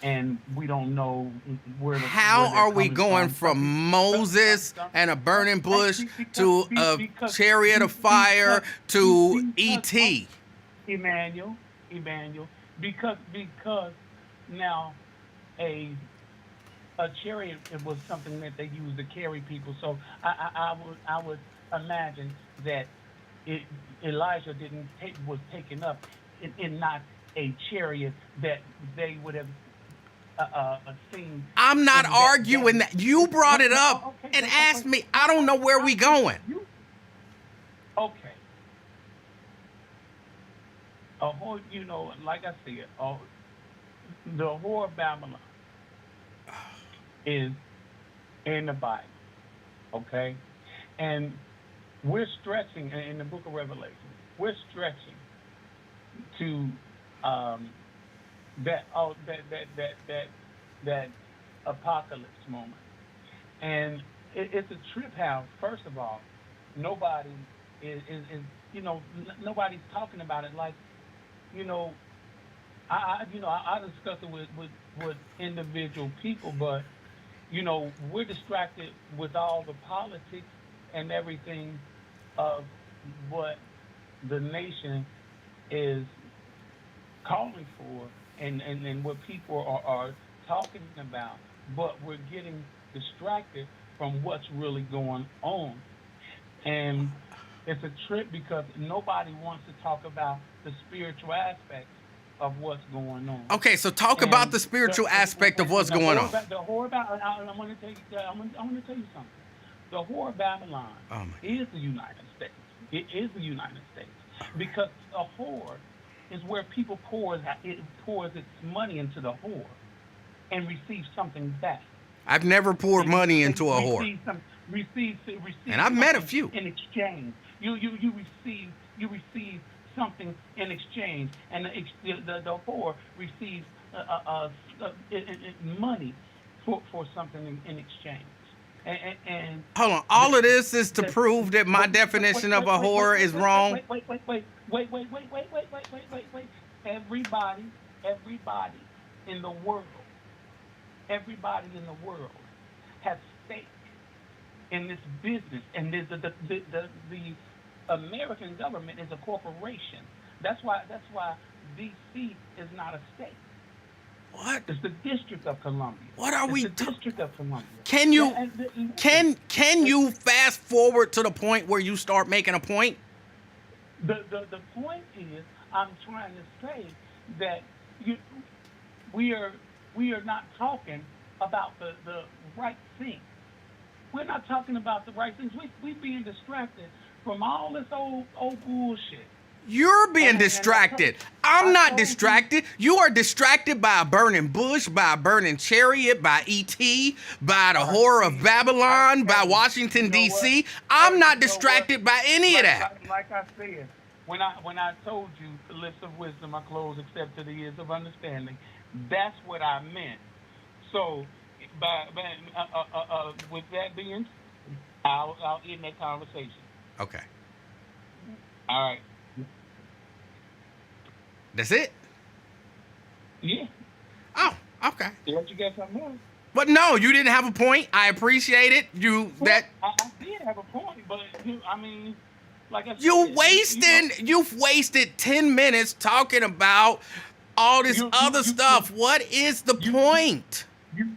and we don't know where. How are we going from Moses and a burning bush to a chariot of fire to E.T.? Emmanuel, because Now, a chariot, it was something that they used to carry people. So I would imagine that it, Elijah didn't take was taken up in not a chariot that they would have seen I'm not in that day. arguing that. You brought it up Okay, and wait, asked wait. me. I don't know where we going. You okay? A whole, like I said, the whore of Babylon is in the Bible, okay? And we're stretching in the Book of Revelation. We're stretching to that apocalypse moment, and it's a trip. How first of all, nobody is nobody's talking about it like you know. I discuss it with individual people, but we're distracted with all the politics and everything of what the nation is calling for and what people are talking about, but we're getting distracted from what's really going on. And it's a trip because nobody wants to talk about the spiritual aspects of what's going on. Okay, so talk about the spiritual aspect of what's going on. The whore of Babylon. I want to tell you. I want to tell you something. The whore of Babylon is the United States. It is the United States because a whore is where people pours its money into the whore and receives something back. I've never poured money into a whore. Receive And I've met a something few. in exchange. You receive something in exchange, and the whore receives money for something in exchange. And Hold on. All of this is to prove that my definition of a whore is wrong. Wait. Everybody in the world, has stake in this business, and the American government is a corporation. That's why D.C. is not a state. What? It's the District of Columbia. What are we? District of Columbia. Can you fast forward to the point where you start making a point? The point is, I'm trying to say that we are not talking about the right thing. We're not talking about the right things. We being distracted from all this old bullshit. You're being distracted. I'm not distracted. You are distracted by a burning bush, by a burning chariot, by E.T., by the whore of Babylon, by Washington, D.C. I'm not distracted by any of that. Like I said, when I told you the lips of wisdom are closed except to the ears of understanding, that's what I meant. So, with that being, I'll end that conversation. Okay. All right. That's it? Yeah. Oh, okay. Don't you got something else? But no, you didn't have a point. I appreciate it. I did have a point, but like I said, you've wasted 10 minutes talking about all this other stuff. What is the point? You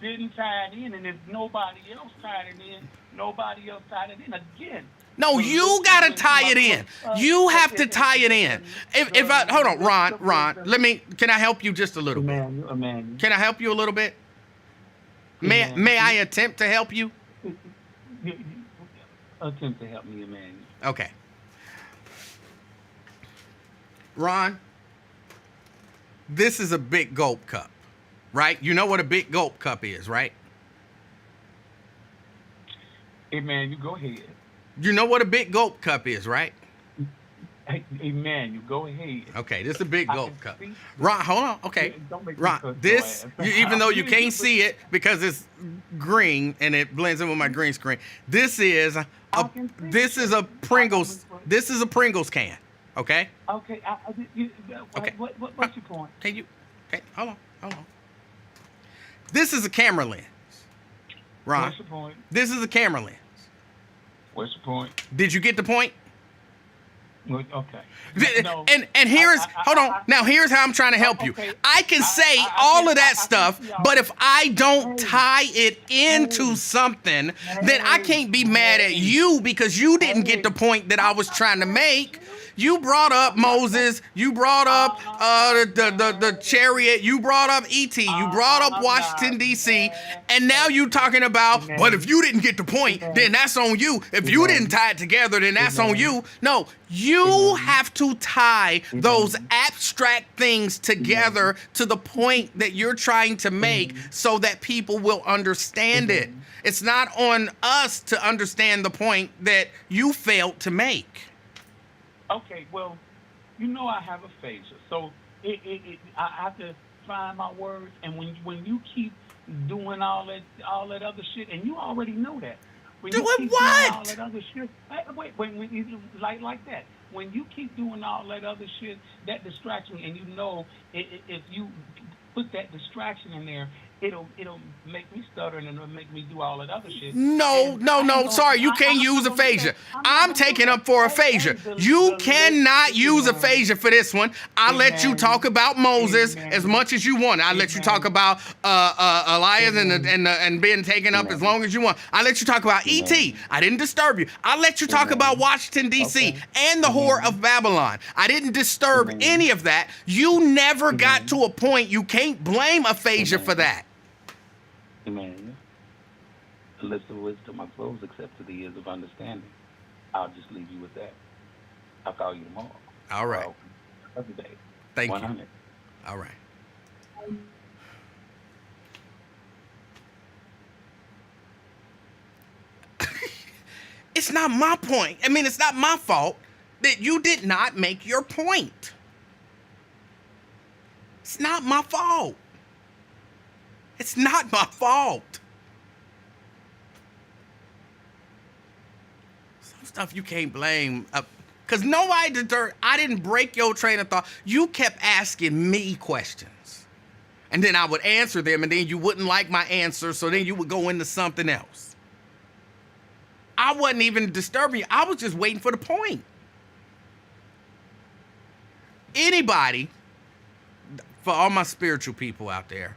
didn't tie it in, and if nobody else tied it in, nobody else tied it in again. No, you gotta tie it in. You have to tie it in. If I hold on, Ron, can I help you just a little bit? Man. Can I help you a little bit? May I attempt to help you? Attempt to help me, man. Okay. Ron, this is a big gulp cup, right? You know what a big gulp cup is, right? Hey, man, you go ahead. You know what a big gulp cup is, right? Hey, man, you go ahead. Okay, this is a big gulp cup. Ron, hold on. Okay. Ron, this, even though you can't see it because it's green and it blends in with my green screen, this is a Pringles. This is a Pringles can. Okay. Okay. Okay. What's your point? Okay. Hold on. This is a camera lens. Ron. What's your point? This is a camera lens. What's your point? Did you get the point? Okay. No. And here's hold on. I- Now here's how I'm trying to help you. okay. I can say all of that stuff, see all but that. if I don't tie it into something, then I can't be mad at you because you didn't get the point that I was trying to make. You brought up Moses. You brought up the chariot. You brought up E.T. You brought up Washington, D.C. And now you talking about, but if you didn't get the point, then that's on you. If you didn't tie it together, then that's on you. No, you have to tie those abstract things together to the point that you're trying to make so that people will understand it. It's not on us to understand the point that you failed to make. Okay, well, I have aphasia, so I have to find my words. And when you keep doing all that other shit, and you already know that. When you Doing keep what? Doing all that other shit, wait, when you like that. When you keep doing all that other shit, that distraction, and if you put that distraction in there, it'll make me stutter and it'll make me do all that other shit. No, sorry, you can't use aphasia. I'm taking up for aphasia. You cannot use aphasia for this one. I let you talk about Moses as much as you want. I let you talk about Elias and being taken up as long as you want. I let you talk about E.T. I didn't disturb you. I let you talk about Washington, D.C. and the whore of Babylon. I didn't disturb any of that. You never got to a point. You can't blame aphasia for that. Emanuel, the lips of wisdom are closed except to the ears of understanding. I'll just leave you with that. I'll call you tomorrow. All right. Every day. Thank 100. you. All right. It's not my point. I mean, it's not my fault that you did not make your point. It's not my fault. It's not my fault. Some stuff you can't blame. Because nobody deterred. I didn't break your train of thought. You kept asking me questions. And then I would answer them, and then you wouldn't like my answer, so then you would go into something else. I wasn't even disturbing you. I was just waiting for the point. Anybody, for all my spiritual people out there,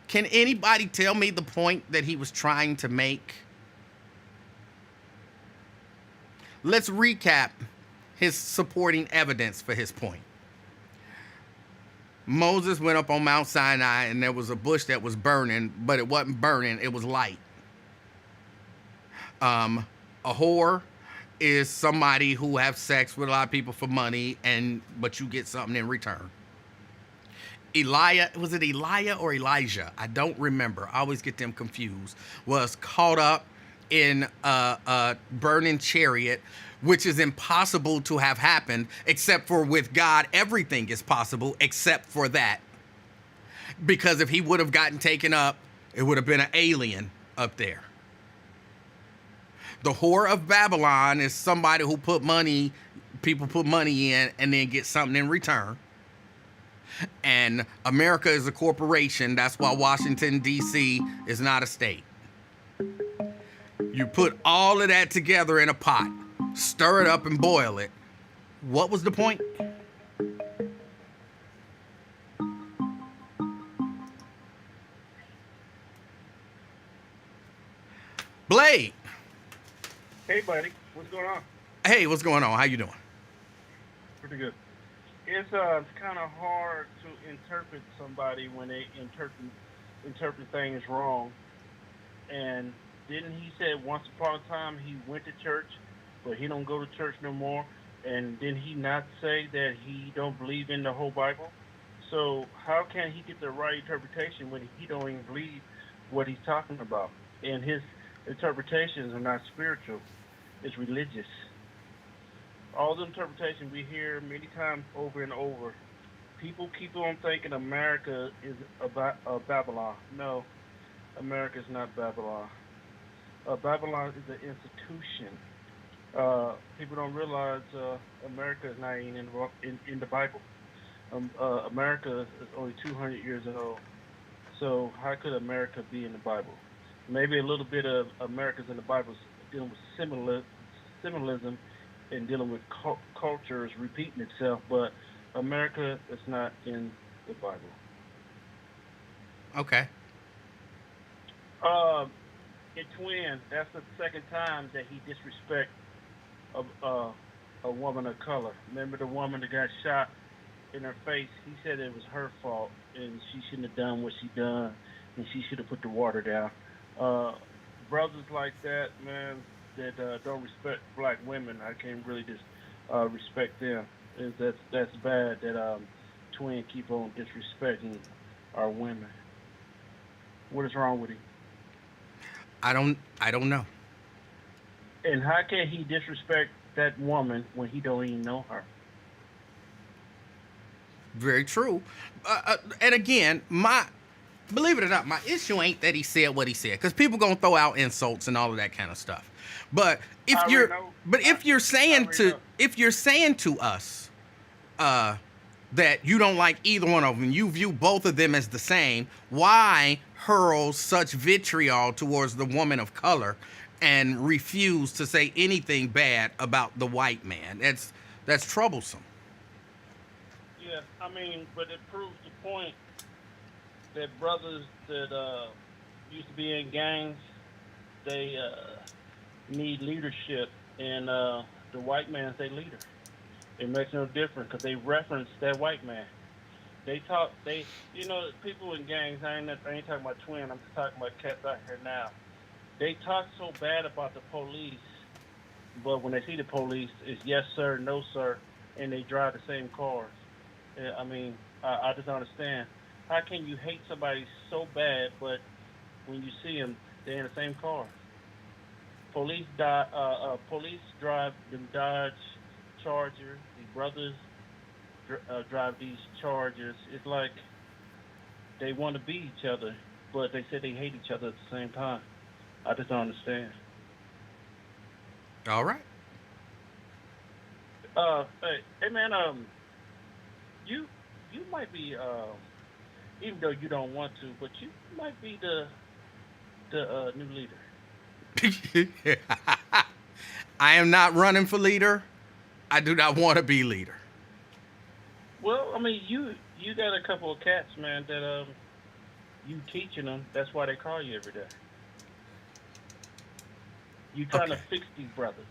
can anybody tell me the point that he was trying to make? Let's recap his supporting evidence for his point. Moses went up on Mount Sinai and there was a bush that was burning, but it wasn't burning, it was light. A whore is somebody who have sex with a lot of people for money, but you get something in return. Was it Elijah or Elijah? I don't remember. I always get them confused. Was caught up in a burning chariot, which is impossible to have happened, except for with God, everything is possible except for that. Because if he would have gotten taken up, it would have been an alien up there. The whore of Babylon is somebody who people put money in and then get something in return. And America is a corporation. That's why Washington, D.C. is not a state. You put all of that together in a pot, stir it up and boil it. What was the point? Blade. Hey, buddy. What's going on? Hey, what's going on? How you doing? Pretty good. It's kind of hard to interpret somebody when they interpret things wrong. And didn't he say once upon a time he went to church, but he don't go to church no more? And didn't he not say that he don't believe in the whole Bible? So how can he get the right interpretation when he don't even believe what he's talking about? And his interpretations are not spiritual; it's religious. All the interpretation we hear many times over and over, people keep on thinking America is Babylon. No, America is not Babylon. Babylon is an institution. People don't realize America is not even in the Bible. America is only 200 years old. So how could America be in the Bible? Maybe a little bit of America's in the Bible dealing with symbolism and dealing with cultures repeating itself. But America is not in the Bible. Okay. In Twin, that's the second time that he disrespect a woman of color. Remember the woman that got shot in her face? He said it was her fault and she shouldn't have done what she done and she should have put the water down. Uh, Brothers like that, man, that don't respect black women, I can't really just respect them. That's bad that Twin keep on disrespecting our women. What is wrong with him? I don't know. And how can he disrespect that woman when he don't even know her? Very true. And again, believe it or not, my issue ain't that he said what he said, because people gonna throw out insults and all of that kind of stuff. But if I already you're, know. but if you're I saying already to, know. if you're saying to us, that you don't like either one of them, you view both of them as the same, why hurl such vitriol towards the woman of color and refuse to say anything bad about the white man? That's troublesome. Yeah, I mean, but it proves the point that brothers that used to be in gangs, they need leadership, and the white man's their leader. It makes no difference because they reference that white man. People in gangs, I ain't talking about Twin, I'm just talking about cats out here now. They talk so bad about the police, but when they see the police, it's yes sir, no sir, and they drive the same cars. I mean, I just don't understand. How can you hate somebody so bad, but when you see them, they're in the same car? Police drive them Dodge Chargers. The brothers drive these Chargers. It's like they want to be each other, but they say they hate each other at the same time. I just don't understand. All right. Hey man, you might be even though you don't want to, but you might be the new leader. I am not running for leader. I do not want to be leader. Well, I mean, you got a couple of cats, man, that you teaching them. That's why they call you every day. You trying to Okay. fix these brothers.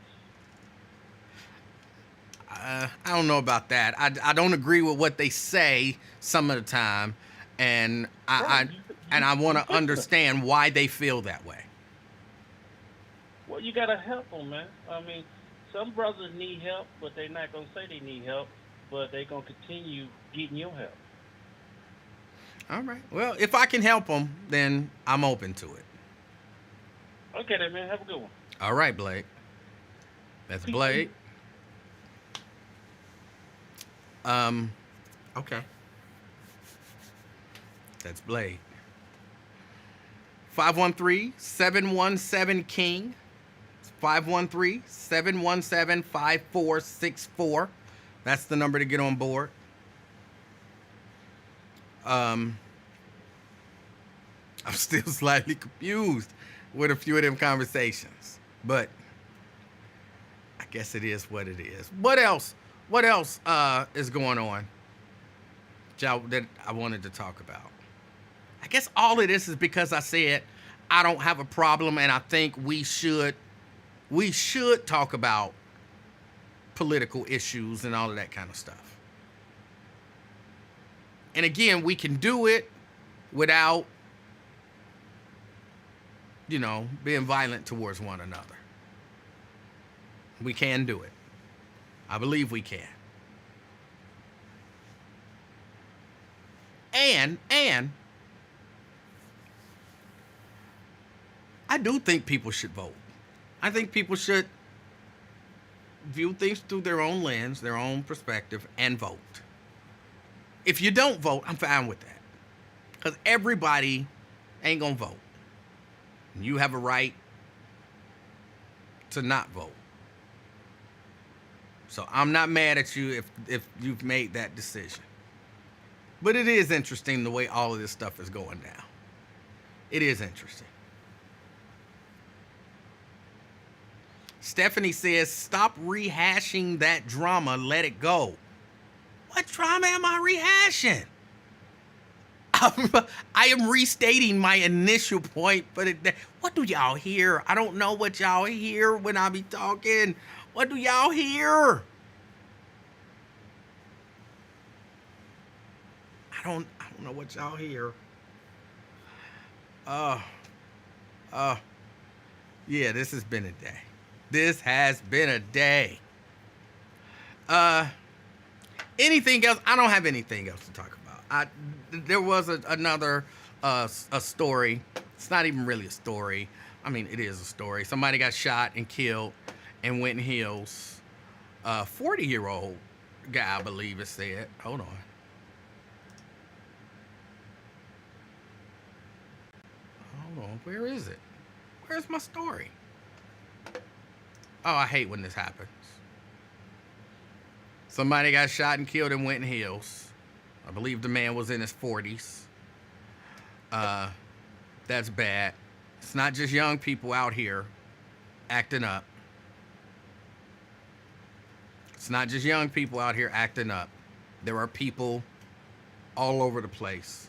I don't know about that. I don't agree with what they say some of the time, and Right, I want you to fixing them. understand why they feel that way. Well, you gotta help them, man. I mean, some brothers need help, but they're not gonna say they need help, but they're gonna continue getting your help. All right. Well, if I can help them, then I'm open to it. Okay, then, man. Have a good one. All right, Blake. That's Blake. Okay. That's Blake. 513-717-KING. 513-717-5464. That's the number to get on board. I'm still slightly confused with a few of them conversations, but I guess it is what it is. What else? What else is going on that I wanted to talk about? I guess all of this is because I said I don't have a problem, and I think we should talk about political issues and all of that kind of stuff. And again, we can do it without, being violent towards one another. We can do it. I believe we can. And I do think people should vote. I think people should view things through their own lens, their own perspective, and vote. If you don't vote, I'm fine with that. Because everybody ain't going to vote. You have a right to not vote. So I'm not mad at you if you've made that decision. But it is interesting the way all of this stuff is going down. It is interesting. Stephanie says, stop rehashing that drama. Let it go. What drama am I rehashing? I am restating my initial point, but what do y'all hear? I don't know what y'all hear when I be talking. What do y'all hear? I don't know what y'all hear. Yeah, this has been a day. This has been a day. Anything else? I don't have anything else to talk about. There was another a story. It's not even really a story. I mean, it is a story. Somebody got shot and killed in Winton Hills. 40-year-old guy, I believe it said. Hold on. Hold on. Where is it? Where's my story? Oh, I hate when this happens. Somebody got shot and killed in Winton Hills. I believe the man was in his 40s. That's bad. It's not just young people out here acting up. It's not just young people out here acting up. There are people all over the place.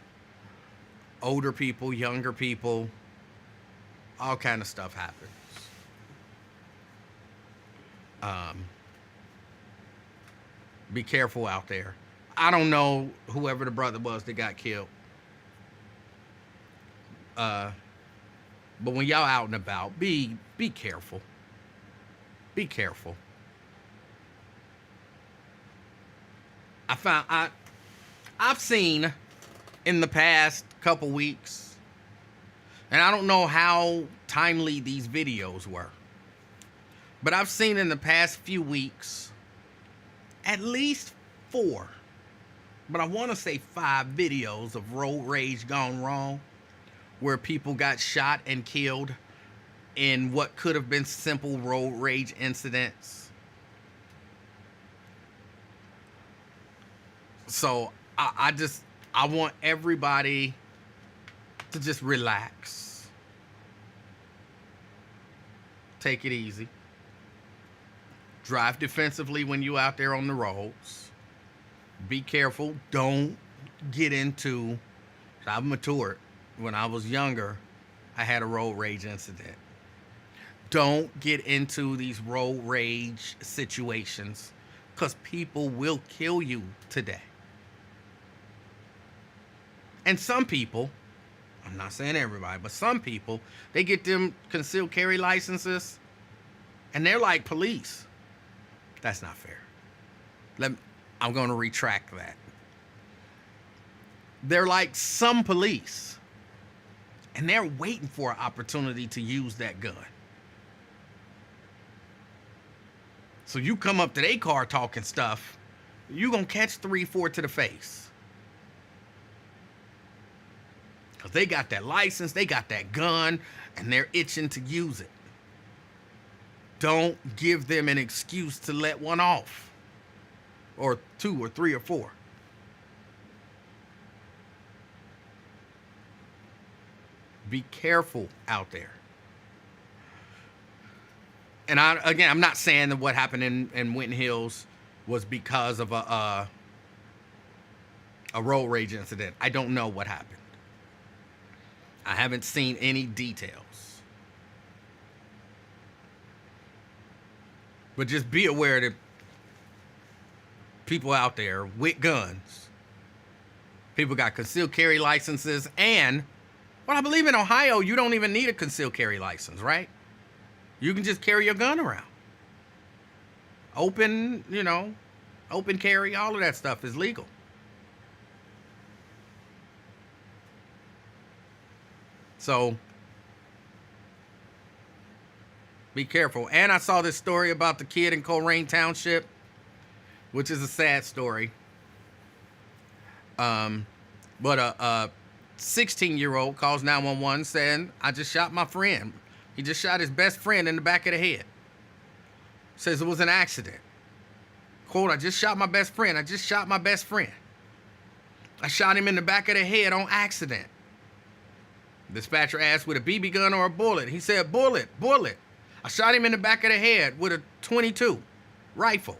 Older people, younger people, all kind of stuff happens. Be careful out there. I don't know whoever the brother was that got killed. But when y'all out and about, be careful. Be careful. I've seen in the past couple weeks, and I don't know how timely these videos were, but I've seen in the past few weeks at least 4, but I want to say 5 videos of road rage gone wrong, where people got shot and killed in what could have been simple road rage incidents. So I want everybody to just relax. Take it easy. Drive defensively when you're out there on the roads. Be careful. Don't get into... I've matured. When I was younger, I had a road rage incident. Don't get into these road rage situations, because people will kill you today. And some people, I'm not saying everybody, but some people, they get them concealed carry licenses and they're like police. That's not fair. I'm going to retract that. They're like some police, and they're waiting for an opportunity to use that gun. So you come up to their car talking stuff, you're going to catch 3-4 to the face. Because they got that license, they got that gun, and they're itching to use it. Don't give them an excuse to let one off. Or 2 or 3 or 4. Be careful out there. And I'm not saying that what happened in Winton Hills was because of a road rage incident. I don't know what happened. I haven't seen any details. But just be aware that people out there with guns, people got concealed carry licenses, and, well, I believe in Ohio, you don't even need a concealed carry license, right? You can just carry your gun around. Open carry, all of that stuff is legal. So, be careful. And I saw this story about the kid in Coleraine Township, which is a sad story. But a 16-year-old calls 911 saying, I just shot my friend. He just shot his best friend in the back of the head. Says it was an accident. Quote, I just shot my best friend. I just shot my best friend. I shot him in the back of the head on accident. Dispatcher asked, with a BB gun or a bullet? He said, bullet. I shot him in the back of the head with a .22 rifle.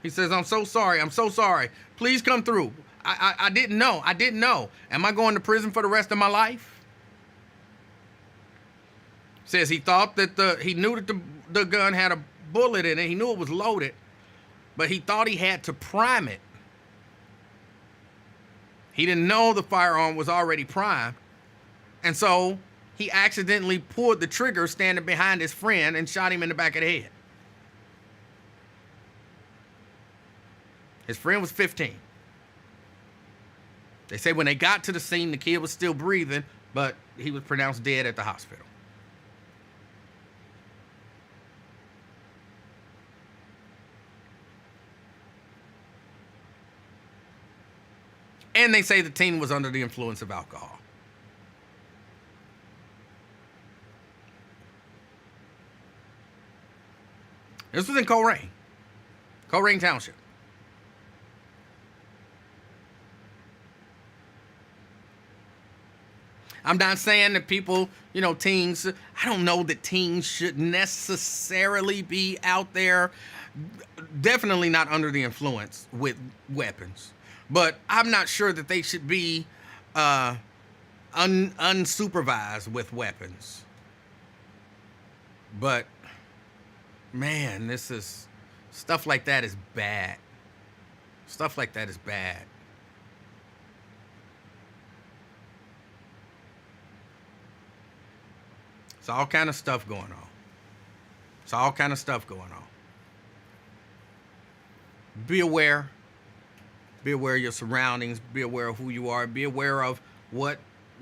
He says, I'm so sorry. I'm so sorry. Please come through. I didn't know. I didn't know. Am I going to prison for the rest of my life? Says he thought that he knew that the gun had a bullet in it. He knew it was loaded, but he thought he had to prime it. He didn't know the firearm was already primed. And so he accidentally pulled the trigger standing behind his friend and shot him in the back of the head. His friend was 15. They say when they got to the scene, the kid was still breathing, but he was pronounced dead at the hospital. And they say the teen was under the influence of alcohol. This was in Colerain Township. I'm not saying that people, teens, I don't know that teens should necessarily be out there, definitely not under the influence with weapons. But I'm not sure that they should be unsupervised with weapons. But, man, stuff like that is bad. Stuff like that is bad. It's all kind of stuff going on. It's all kind of stuff going on. Be aware. Be aware of your surroundings. Be aware of who you are. Be aware of what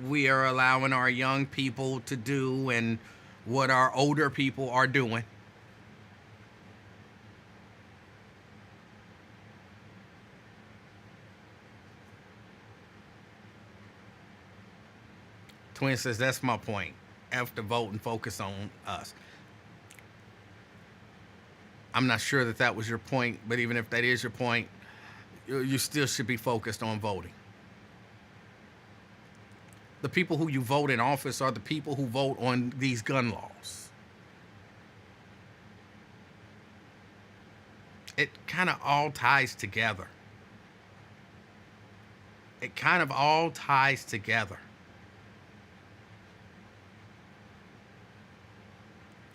we are allowing our young people to do and what our older people are doing. Twin says, that's my point. F the vote and focus on us. I'm not sure that was your point, but even if that is your point, you still should be focused on voting. The people who you vote in office are the people who vote on these gun laws. It kind of all ties together. It kind of all ties together.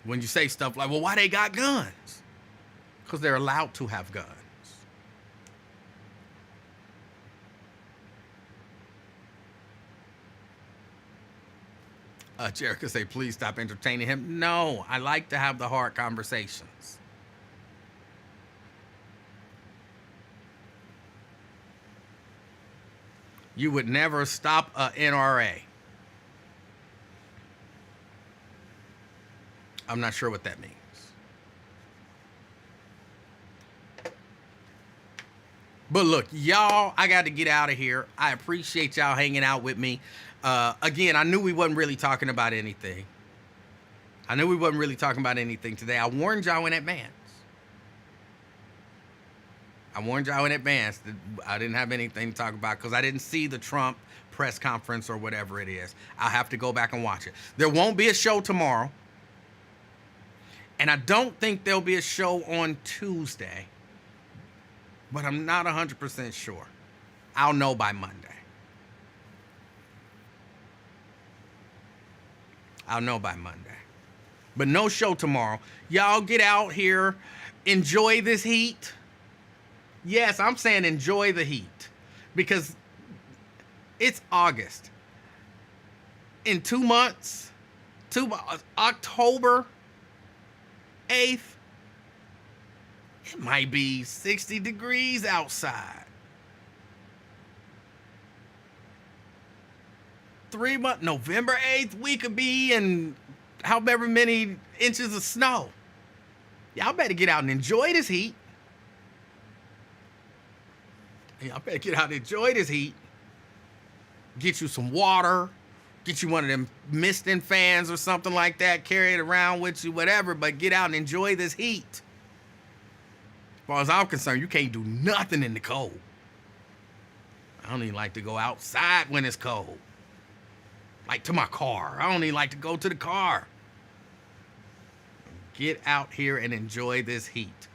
When you say stuff like, well, why they got guns? Because they're allowed to have guns. Jerica say, please stop entertaining him. No, I like to have the hard conversations. You would never stop a NRA. I'm not sure what that means. But look, y'all, I got to get out of here. I appreciate y'all hanging out with me. Again, I knew we wasn't really talking about anything. today. I warned y'all in advance. That I didn't have anything to talk about because I didn't see the Trump press conference or whatever it is. I'll have to go back and watch it. There won't be a show tomorrow. And I don't think there'll be a show on Tuesday. But I'm not 100% sure. I'll know by Monday. But no show tomorrow. Y'all get out here. Enjoy this heat. Yes, I'm saying enjoy the heat. Because it's August. In 2 months, October 8th, it might be 60 degrees outside. 3 months, November 8th, we could be in however many inches of snow. Y'all better get out and enjoy this heat. Get you some water. Get you one of them misting fans or something like that. Carry it around with you, whatever. But get out and enjoy this heat. As far as I'm concerned, you can't do nothing in the cold. I don't even like to go outside when it's cold. like to my car. I don't even like to go to the car. Get out here and enjoy this heat.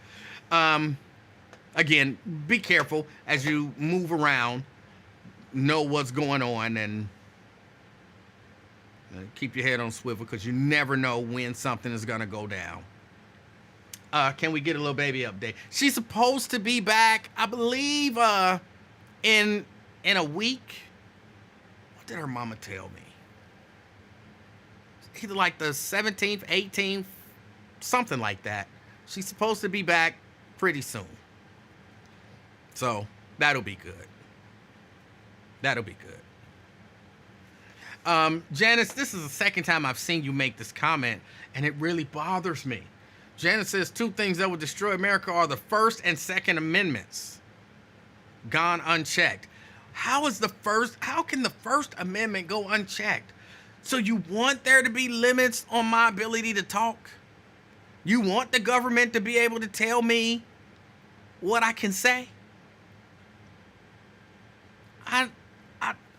Again, be careful as you move around. Know what's going on and keep your head on swivel because you never know when something is going to go down. Can we get a little baby update? She's supposed to be back, I believe, in a week. What did her mama tell me? Either like the 17th, 18th, something like that. She's supposed to be back pretty soon. So that'll be good. That'll be good. Janice, this is the second time I've seen you make this comment, and it really bothers me. Janice says 2 things that would destroy America are the First and Second Amendments gone unchecked. How can the First Amendment go unchecked? So you want there to be limits on my ability to talk? You want the government to be able to tell me what I can say?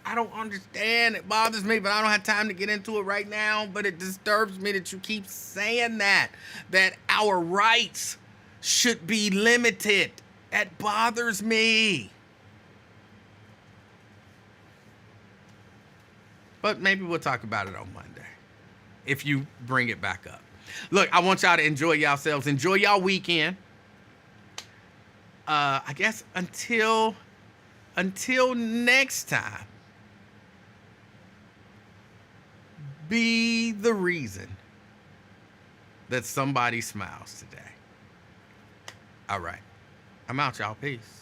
I don't understand. It bothers me, but I don't have time to get into it right now. But it disturbs me that you keep saying that our rights should be limited. That bothers me. But maybe we'll talk about it on Monday if you bring it back up. Look, I want y'all to enjoy yourselves. Enjoy y'all weekend. I guess until next time, be the reason that somebody smiles today. All right. I'm out, y'all. Peace.